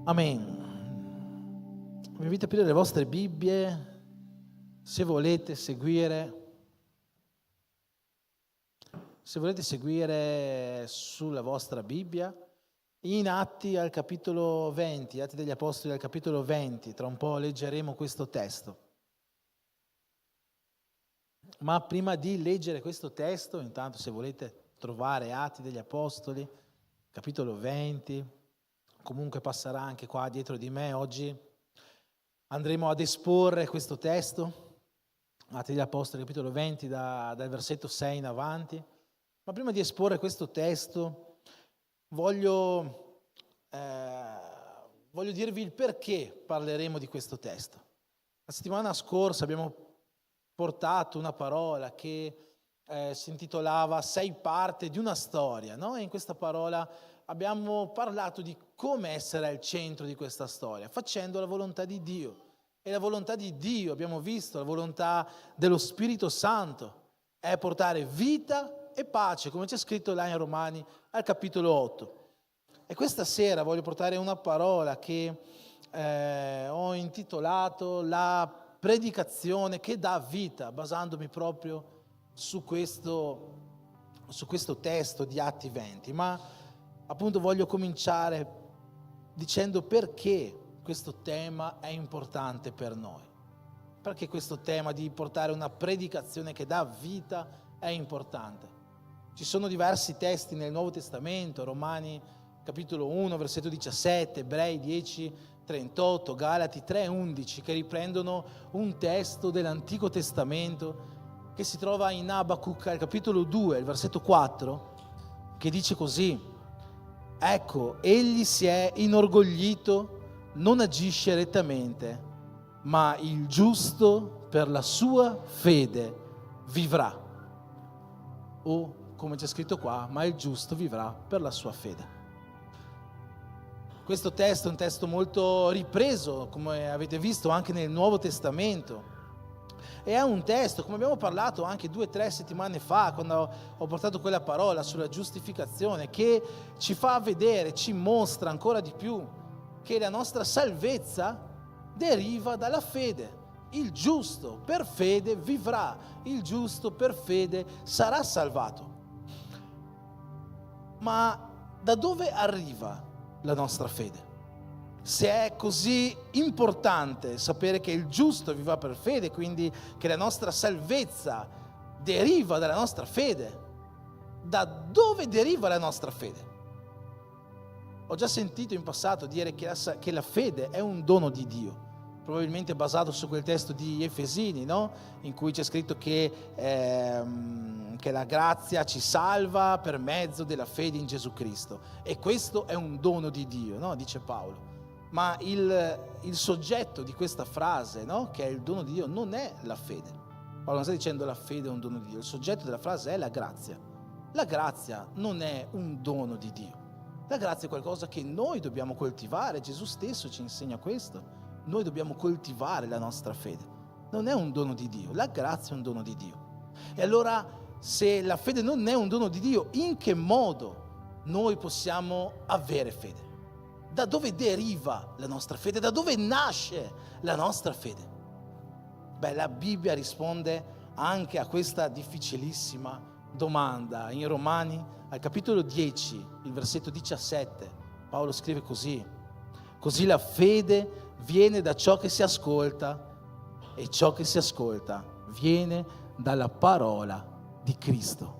Amen. Vi invito a aprire le vostre Bibbie se volete seguire sulla vostra Bibbia in Atti al capitolo 20, Atti degli Apostoli al capitolo 20. Tra un po' leggeremo questo testo. Ma prima di leggere questo testo, intanto se volete trovare Atti degli Apostoli, capitolo 20, comunque passerà anche qua dietro di me oggi, andremo ad esporre questo testo, Atti degli Apostoli, capitolo 20, dal versetto 6 in avanti. Ma prima di esporre questo testo, voglio dirvi il perché parleremo di questo testo. La settimana scorsa abbiamo portato una parola che si intitolava Sei parte di una storia, no? E in questa parola abbiamo parlato di come essere al centro di questa storia, facendo la volontà di Dio. E la volontà di Dio, abbiamo visto, la volontà dello Spirito Santo, è portare vita e pace, come c'è scritto là in Romani al capitolo 8. E questa sera voglio portare una parola che ho intitolato La predicazione che dà vita, basandomi proprio su questo testo di Atti 20. Ma appunto voglio cominciare dicendo perché questo tema è importante per noi. Perché questo tema di portare una predicazione che dà vita è importante. Ci sono diversi testi nel Nuovo Testamento, Romani capitolo 1, versetto 17, Ebrei 10, 38, Galati 3, 11, che riprendono un testo dell'Antico Testamento che si trova in Abacuc al capitolo 2, il versetto 4, che dice così: ecco, egli si è inorgoglito, non agisce rettamente, ma il giusto per la sua fede vivrà. O, come c'è scritto qua, ma il giusto vivrà per la sua fede. Questo testo è un testo molto ripreso, come avete visto anche nel Nuovo Testamento. E è un testo, come abbiamo parlato anche 2 o 3 settimane fa, quando ho portato quella parola sulla giustificazione, che ci fa vedere, ci mostra ancora di più che la nostra salvezza deriva dalla fede. Il giusto per fede vivrà, il giusto per fede sarà salvato. Ma da dove arriva la nostra fede? Se è così importante sapere che il giusto vivrà per fede, quindi che la nostra salvezza deriva dalla nostra fede, da dove deriva la nostra fede? Ho già sentito in passato dire che la fede è un dono di Dio, probabilmente basato su quel testo di Efesini, no? In cui c'è scritto che la grazia ci salva per mezzo della fede in Gesù Cristo. E questo è un dono di Dio, no? Dice Paolo. Ma il soggetto di questa frase, no? Che è il dono di Dio, non è la fede. Paolo non sta dicendo la fede è un dono di Dio. Il soggetto della frase è la grazia. La grazia non è un dono di Dio. La grazia è qualcosa che noi dobbiamo coltivare. Gesù stesso ci insegna questo. Noi dobbiamo coltivare la nostra fede. Non è un dono di Dio. La grazia è un dono di Dio. E allora, se la fede non è un dono di Dio, in che modo noi possiamo avere fede? Da dove deriva la nostra fede? Da dove nasce la nostra fede? Beh, la Bibbia risponde anche a questa difficilissima domanda. In Romani, al capitolo 10, il versetto 17, Paolo scrive così: così la fede viene da ciò che si ascolta, e ciò che si ascolta viene dalla parola di Cristo.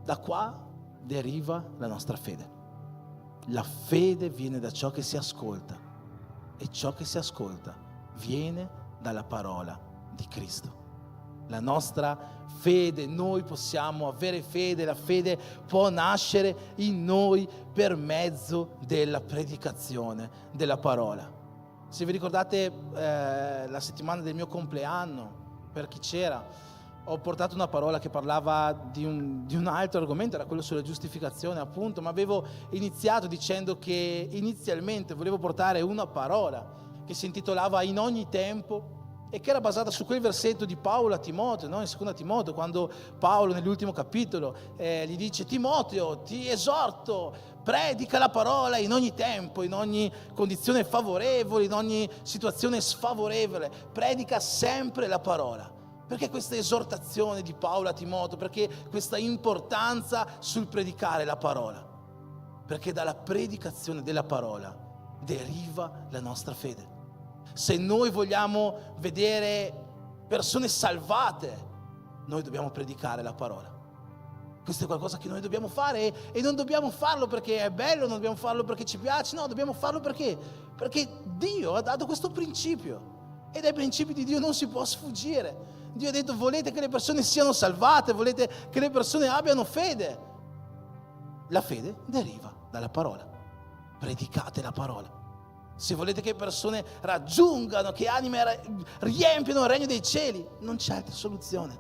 Da qua deriva la nostra fede. La fede viene da ciò che si ascolta e ciò che si ascolta viene dalla parola di Cristo. La nostra fede, noi possiamo avere fede, la fede può nascere in noi per mezzo della predicazione della parola. Se vi ricordate la settimana del mio compleanno, per chi c'era, ho portato una parola che parlava di un altro argomento, era quello sulla giustificazione appunto, ma avevo iniziato dicendo che inizialmente volevo portare una parola che si intitolava In ogni tempo e che era basata su quel versetto di Paolo a Timoteo, no? In 2 Timoteo, quando Paolo nell'ultimo capitolo gli dice: Timoteo, ti esorto, predica la parola in ogni tempo, in ogni condizione favorevole, in ogni situazione sfavorevole, predica sempre la parola. Perché questa esortazione di Paolo a Timoteo? Perché questa importanza sul predicare la parola? Perché dalla predicazione della parola deriva la nostra fede. Se noi vogliamo vedere persone salvate, noi dobbiamo predicare la parola. Questo è qualcosa che noi dobbiamo fare e non dobbiamo farlo perché è bello, non dobbiamo farlo perché ci piace, no, dobbiamo farlo perché Dio ha dato questo principio e dai principi di Dio non si può sfuggire. Dio ha detto: volete che le persone siano salvate, volete che le persone abbiano fede. La fede deriva dalla parola. Predicate la parola. Se volete che persone raggiungano, che anime riempiano il regno dei cieli, non c'è altra soluzione.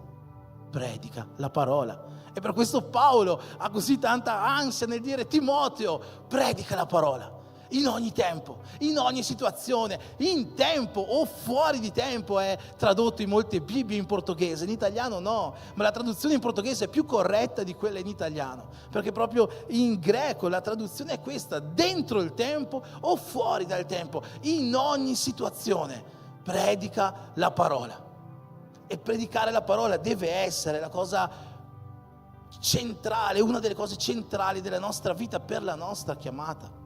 Predica la parola. E per questo Paolo ha così tanta ansia nel dire: Timoteo, predica la parola. In ogni tempo, in ogni situazione, in tempo o fuori di tempo è tradotto in molte Bibbie in portoghese, in italiano no, ma la traduzione in portoghese è più corretta di quella in italiano, perché proprio in greco la traduzione è questa: dentro il tempo o fuori dal tempo, in ogni situazione, predica la parola. E predicare la parola deve essere la cosa centrale, una delle cose centrali della nostra vita per la nostra chiamata.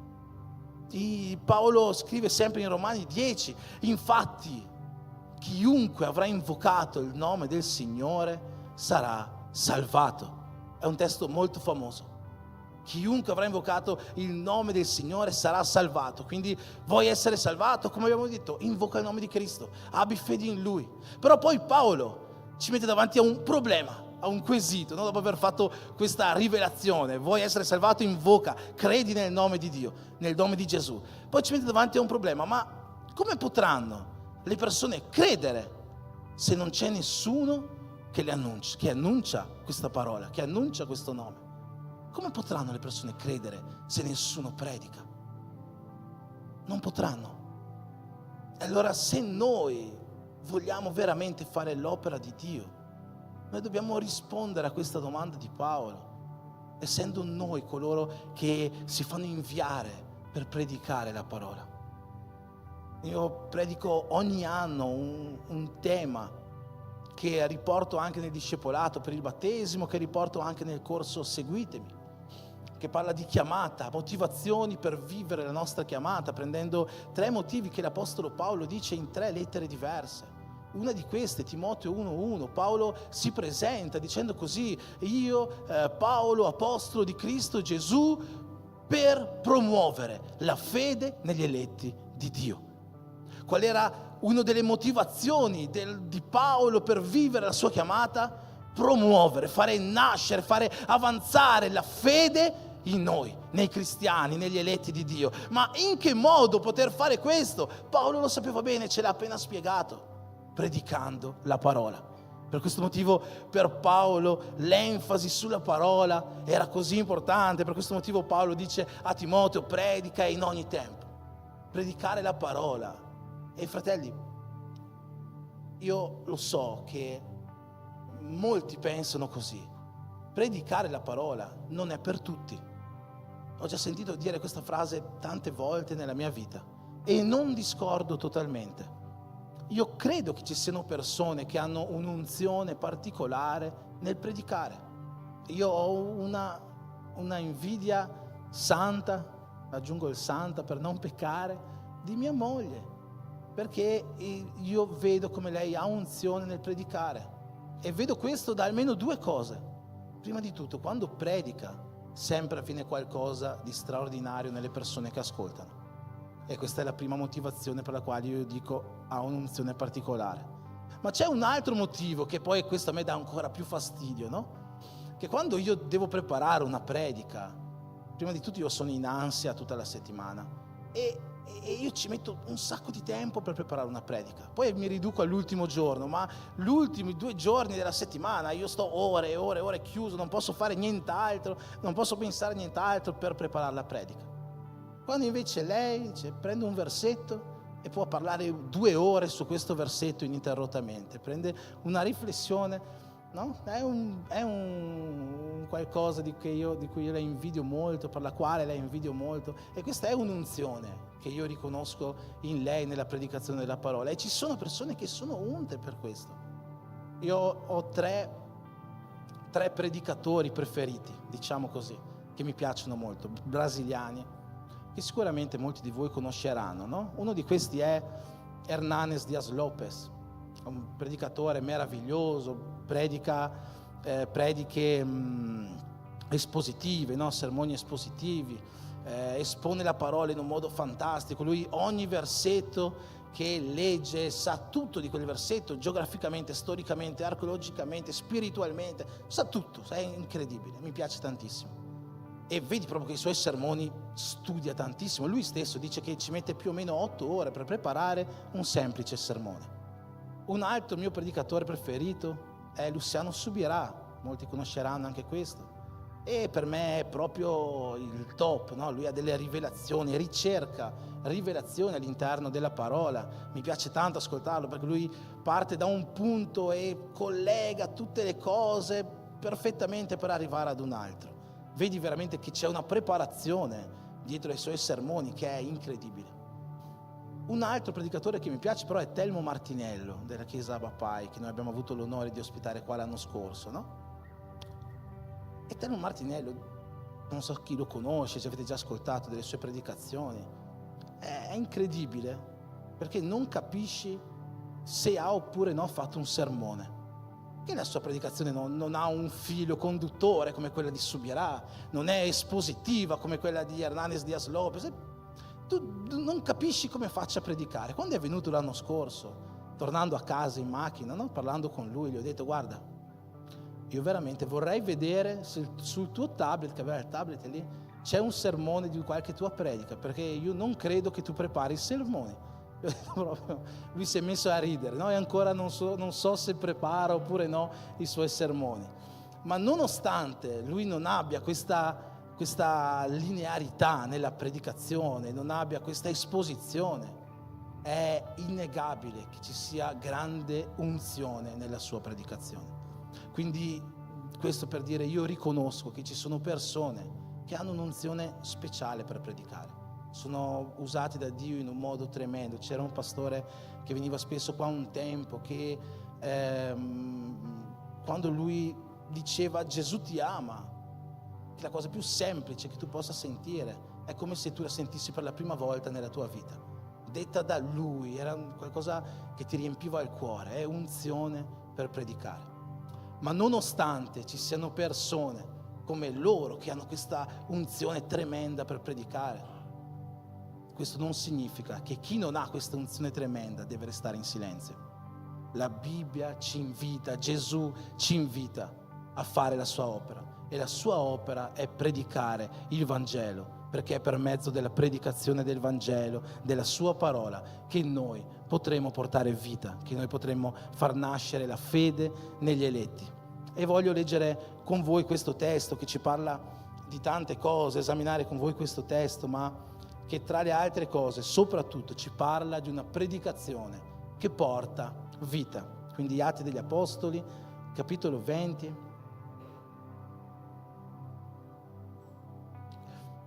Paolo scrive sempre in Romani 10: infatti chiunque avrà invocato il nome del Signore sarà salvato. È un testo molto famoso. Chiunque avrà invocato il nome del Signore sarà salvato. Quindi vuoi essere salvato? Come abbiamo detto, invoca il nome di Cristo, abbi fede in Lui. Però poi Paolo ci mette davanti a un problema, a un quesito, no? Dopo aver fatto questa rivelazione: vuoi essere salvato? Invoca, credi nel nome di Dio, nel nome di Gesù. Poi ci mette davanti a un problema: ma come potranno le persone credere se non c'è nessuno che annuncia questa parola, che annuncia questo nome? Come potranno le persone credere se nessuno predica? Non potranno. E allora, se noi vogliamo veramente fare l'opera di Dio, noi dobbiamo rispondere a questa domanda di Paolo, essendo noi coloro che si fanno inviare per predicare la parola. Io predico ogni anno un tema che riporto anche nel discepolato per il battesimo, che riporto anche nel corso Seguitemi, che parla di chiamata, motivazioni per vivere la nostra chiamata, prendendo 3 motivi che l'Apostolo Paolo dice in 3 lettere diverse. Una di queste, Timoteo 1:1, Paolo si presenta dicendo così: io, Paolo, apostolo di Cristo Gesù, per promuovere la fede negli eletti di Dio. Qual era una delle motivazioni di Paolo per vivere la sua chiamata? Promuovere, fare nascere, fare avanzare la fede in noi, nei cristiani, negli eletti di Dio. Ma in che modo poter fare questo? Paolo lo sapeva bene, ce l'ha appena spiegato: predicando la parola. Per questo motivo per Paolo l'enfasi sulla parola era così importante. Per questo motivo Paolo dice a Timoteo: predica in ogni tempo. Predicare la parola. E fratelli, io lo so che molti pensano così: predicare la parola non è per tutti. Ho già sentito dire questa frase tante volte nella mia vita e non discordo totalmente. Io credo che ci siano persone che hanno un'unzione particolare nel predicare. Io ho una invidia santa, aggiungo il santa per non peccare, di mia moglie, perché io vedo come lei ha unzione nel predicare, e vedo questo da almeno 2 cose. Prima di tutto, quando predica, sempre avviene qualcosa di straordinario nelle persone che ascoltano. E questa è la prima motivazione per la quale io dico ha un'unzione particolare. Ma c'è un altro motivo che poi questo a me dà ancora più fastidio, no? Che quando io devo preparare una predica, prima di tutto io sono in ansia tutta la settimana e io ci metto un sacco di tempo per preparare una predica. Poi mi riduco all'ultimo giorno, ma gli ultimi 2 giorni della settimana io sto ore e ore e ore chiuso, non posso fare nient'altro, non posso pensare a nient'altro per preparare la predica. Quando invece lei prende un versetto e può parlare 2 ore su questo versetto ininterrottamente, prende una riflessione, no? È un qualcosa di cui io la invidio molto, per la quale la invidio molto, e questa è un'unzione che io riconosco in lei nella predicazione della parola, e ci sono persone che sono unte per questo. Io ho tre predicatori preferiti, diciamo così, che mi piacciono molto, brasiliani, che sicuramente molti di voi conosceranno, no? Uno di questi è Hernanes Dias Lopes, un predicatore meraviglioso, prediche espositive, no? Sermoni espositivi, espone la parola in un modo fantastico. Lui ogni versetto che legge sa tutto di quel versetto, geograficamente, storicamente, archeologicamente, spiritualmente, sa tutto, è incredibile, mi piace tantissimo. E vedi proprio che i suoi sermoni studia tantissimo. Lui stesso dice che ci mette più o meno 8 ore per preparare un semplice sermone. Un altro mio predicatore preferito è Luciano Subirà, molti conosceranno anche questo, e per me è proprio il top, no? Lui ha delle rivelazioni, ricerca rivelazioni all'interno della parola. Mi piace tanto ascoltarlo perché lui parte da un punto e collega tutte le cose perfettamente per arrivare ad un altro. Vedi veramente che c'è una preparazione dietro ai suoi sermoni che è incredibile. Un altro predicatore che mi piace però è Telmo Martinello della Chiesa Bapai, che noi abbiamo avuto l'onore di ospitare qua l'anno scorso, no? E Telmo Martinello, non so chi lo conosce, se avete già ascoltato delle sue predicazioni, è incredibile perché non capisci se ha oppure no fatto un sermone. Che la sua predicazione non ha un filo conduttore come quella di Subirà, non è espositiva come quella di Hernanes Dias Lopes. Tu non capisci come faccia a predicare. Quando è venuto l'anno scorso, tornando a casa in macchina, no? Parlando con lui, gli ho detto: guarda, io veramente vorrei vedere se sul tuo tablet, che aveva il tablet lì, c'è un sermone di qualche tua predica, perché io non credo che tu prepari i sermoni. Lui si è messo a ridere, no? E ancora non so se prepara oppure no i suoi sermoni. Ma nonostante lui non abbia questa linearità nella predicazione, non abbia questa esposizione, è innegabile che ci sia grande unzione nella sua predicazione. Quindi questo per dire, io riconosco che ci sono persone che hanno un'unzione speciale per predicare, sono usati da Dio in un modo tremendo. C'era un pastore che veniva spesso qua un tempo che quando lui diceva Gesù ti ama, che la cosa più semplice che tu possa sentire è come se tu la sentissi per la prima volta nella tua vita, detta da lui, era qualcosa che ti riempiva il cuore, è unzione per predicare. Ma nonostante ci siano persone come loro che hanno questa unzione tremenda per predicare, questo non significa che chi non ha questa unzione tremenda deve restare in silenzio. La Bibbia ci invita, Gesù ci invita a fare la sua opera, e la sua opera è predicare il Vangelo, perché è per mezzo della predicazione del Vangelo, della sua parola, che noi potremo portare vita, che noi potremo far nascere la fede negli eletti. E voglio leggere con voi questo testo che ci parla di tante cose, esaminare con voi questo testo, ma che tra le altre cose soprattutto ci parla di una predicazione che porta vita. Quindi Atti degli Apostoli, capitolo 20,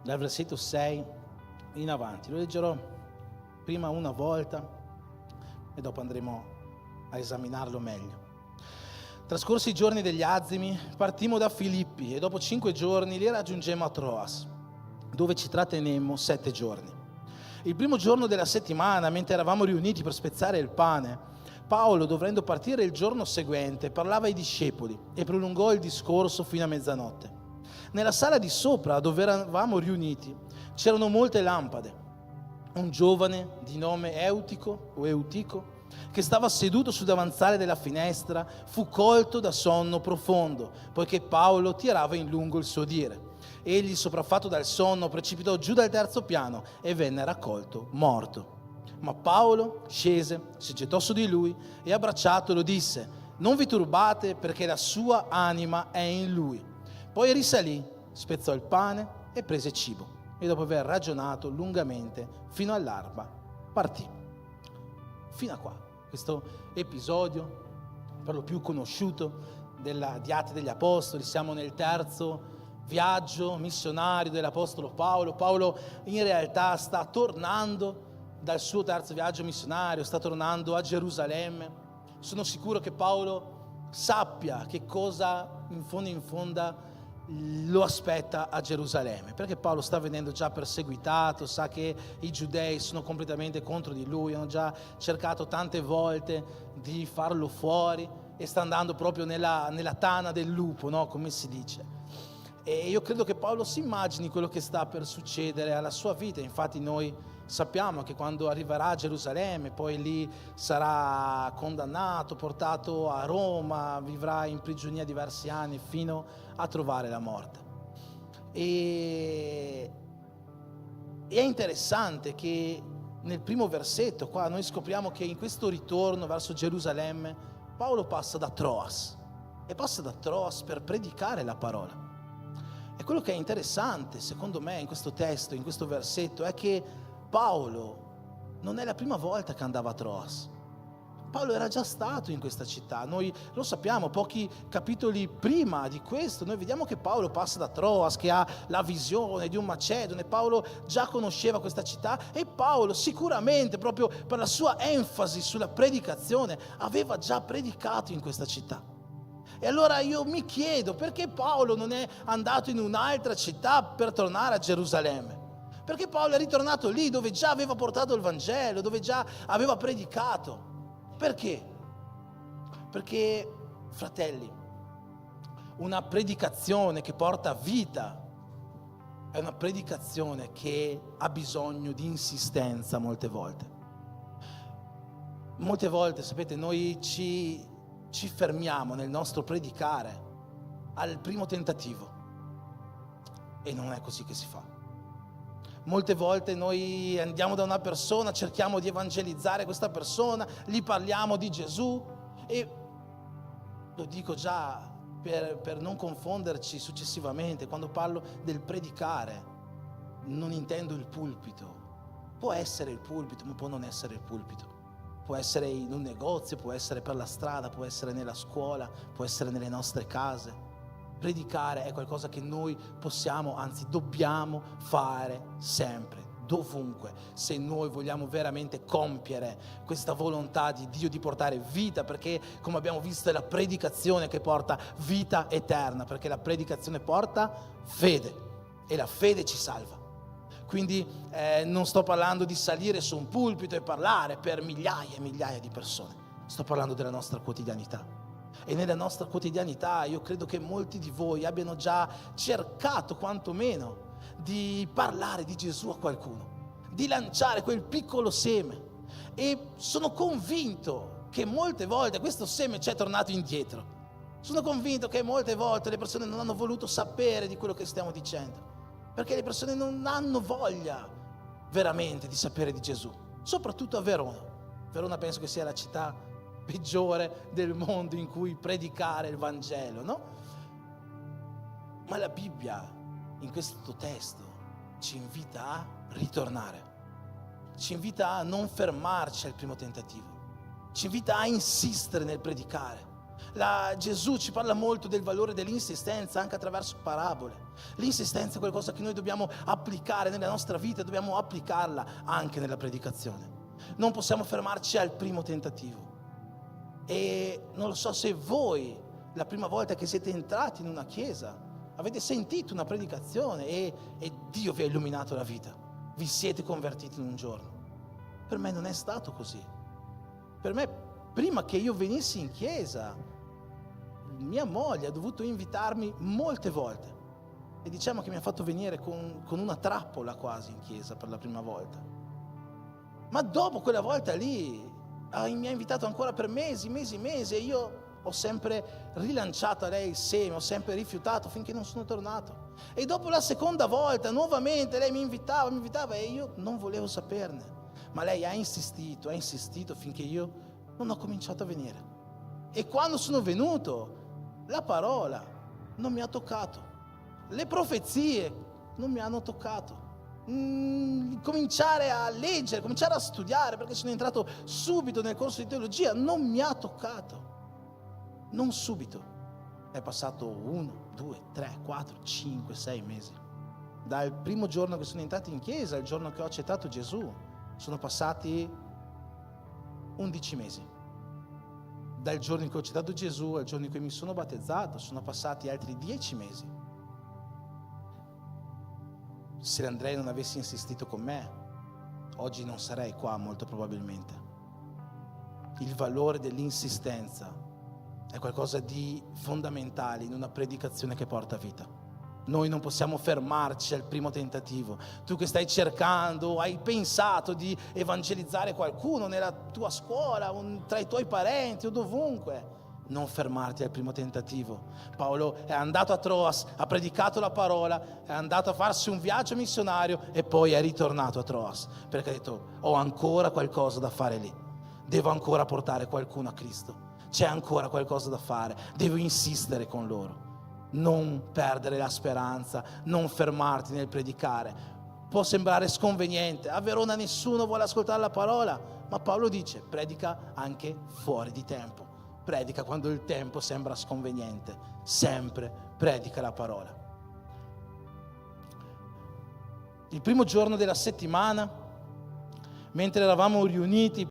dal versetto 6 in avanti. Lo leggerò prima una volta e dopo andremo a esaminarlo meglio. Trascorsi i giorni degli azimi, partimmo da Filippi e dopo 5 giorni li raggiungemmo a Troas, dove ci trattenemmo 7 giorni. Il primo giorno della settimana, mentre eravamo riuniti per spezzare il pane, Paolo, dovendo partire il giorno seguente, parlava ai discepoli e prolungò il discorso fino a mezzanotte. Nella sala di sopra, dove eravamo riuniti, c'erano molte lampade. Un giovane di nome Eutico, che stava seduto sul davanzale della finestra, fu colto da sonno profondo, poiché Paolo tirava in lungo il suo dire. Egli, sopraffatto dal sonno, precipitò giù dal terzo piano e venne raccolto morto. Ma Paolo scese, si gettò su di lui e abbracciatolo disse: non vi turbate, perché la sua anima è in lui. Poi risalì, spezzò il pane e prese cibo, e dopo aver ragionato lungamente fino all'alba partì. Fino a qua questo episodio per lo più conosciuto di Atti degli Apostoli. Siamo nel terzo viaggio missionario dell'Apostolo Paolo. Paolo in realtà sta tornando dal suo terzo viaggio missionario, sta tornando a Gerusalemme. Sono sicuro che Paolo sappia che cosa in fondo lo aspetta a Gerusalemme, perché Paolo sta venendo già perseguitato, sa che i giudei sono completamente contro di lui, hanno già cercato tante volte di farlo fuori e sta andando proprio nella tana del lupo, no? Come si dice. E io credo che Paolo si immagini quello che sta per succedere alla sua vita. Infatti noi sappiamo che quando arriverà a Gerusalemme, poi lì sarà condannato, portato a Roma, vivrà in prigionia diversi anni fino a trovare la morte. E è interessante che nel primo versetto qua noi scopriamo che in questo ritorno verso Gerusalemme Paolo passa da Troas, e passa da Troas per predicare la parola. E quello che è interessante secondo me in questo testo, in questo versetto, è che Paolo non è la prima volta che andava a Troas. Paolo era già stato in questa città, noi lo sappiamo, pochi capitoli prima di questo noi vediamo che Paolo passa da Troas, che ha la visione di un macedone. Paolo già conosceva questa città e Paolo sicuramente, proprio per la sua enfasi sulla predicazione, aveva già predicato in questa città. E allora io mi chiedo perché Paolo non è andato in un'altra città per tornare a Gerusalemme. Perché Paolo è ritornato lì dove già aveva portato il Vangelo, dove già aveva predicato. Perché? Perché, fratelli, una predicazione che porta vita è una predicazione che ha bisogno di insistenza molte volte. Molte volte, sapete, noi ci fermiamo nel nostro predicare al primo tentativo e non è così che si fa. Molte volte noi andiamo da una persona, cerchiamo di evangelizzare questa persona, gli parliamo di Gesù e lo dico già per non confonderci successivamente, quando parlo del predicare non intendo il pulpito. Può essere il pulpito, ma può non essere il pulpito. Può essere in un negozio, può essere per la strada, può essere nella scuola, può essere nelle nostre case. Predicare è qualcosa che noi possiamo, anzi dobbiamo fare sempre, dovunque, se noi vogliamo veramente compiere questa volontà di Dio di portare vita, perché come abbiamo visto è la predicazione che porta vita eterna, perché la predicazione porta fede e la fede ci salva. Quindi non sto parlando di salire su un pulpito e parlare per migliaia e migliaia di persone, sto parlando della nostra quotidianità. E nella nostra quotidianità io credo che molti di voi abbiano già cercato quantomeno di parlare di Gesù a qualcuno, di lanciare quel piccolo seme, e sono convinto che molte volte questo seme ci è tornato indietro. Sono convinto che molte volte le persone non hanno voluto sapere di quello che stiamo dicendo, perché le persone non hanno voglia veramente di sapere di Gesù, soprattutto a Verona. Verona penso che sia la città peggiore del mondo in cui predicare il Vangelo, no? Ma la Bibbia in questo testo ci invita a ritornare, ci invita a non fermarci al primo tentativo, ci invita a insistere nel predicare. Gesù ci parla molto del valore dell'insistenza anche attraverso parabole. L'insistenza è qualcosa che noi dobbiamo applicare nella nostra vita, dobbiamo applicarla anche nella predicazione. Non possiamo fermarci al primo tentativo. E non lo so se voi, la prima volta che siete entrati in una chiesa, avete sentito una predicazione e Dio vi ha illuminato la vita, vi siete convertiti in un giorno. Per me non è stato così. Per me, prima che io venissi in chiesa, mia moglie ha dovuto invitarmi molte volte. e diciamo che mi ha fatto venire con una trappola quasi in chiesa per la prima volta. Ma dopo quella volta lì mi ha invitato ancora per mesi e io ho sempre rilanciato a lei il seme, ho sempre rifiutato finché non sono tornato. E dopo la seconda volta, nuovamente, lei mi invitava e io non volevo saperne. Ma lei ha insistito finché io non ho cominciato a venire. E quando sono venuto, la parola non mi ha toccato. Le profezie non mi hanno toccato. Cominciare a leggere, cominciare a studiare, perché sono entrato subito nel corso di teologia, non mi ha toccato. Non subito. È passato 1, 2, 3, 4, 5, 6 mesi. Dal primo giorno che sono entrato in chiesa al giorno che ho accettato Gesù sono passati 11 mesi. Dal giorno in cui ho accettato Gesù al giorno in cui mi sono battezzato sono passati altri 10 mesi. Se Andrea non avesse insistito con me, oggi non sarei qua molto probabilmente. Il valore dell'insistenza è qualcosa di fondamentale in una predicazione che porta vita. Noi non possiamo fermarci al primo tentativo. Tu che stai cercando, hai pensato di evangelizzare qualcuno nella tua scuola, tra i tuoi parenti o dovunque, non fermarti al primo tentativo. Paolo è andato a Troas, ha predicato la parola, è andato a farsi un viaggio missionario e poi è ritornato a Troas perché ha detto: ho ancora qualcosa da fare lì, devo ancora portare qualcuno a Cristo, c'è ancora qualcosa da fare, devo insistere con loro. Non perdere la speranza, non fermarti nel predicare. Può sembrare sconveniente, a Verona nessuno vuole ascoltare la parola, ma Paolo dice: predica anche fuori di tempo. Predica quando il tempo sembra sconveniente, sempre predica la parola. Il primo giorno della settimana, mentre eravamo riuniti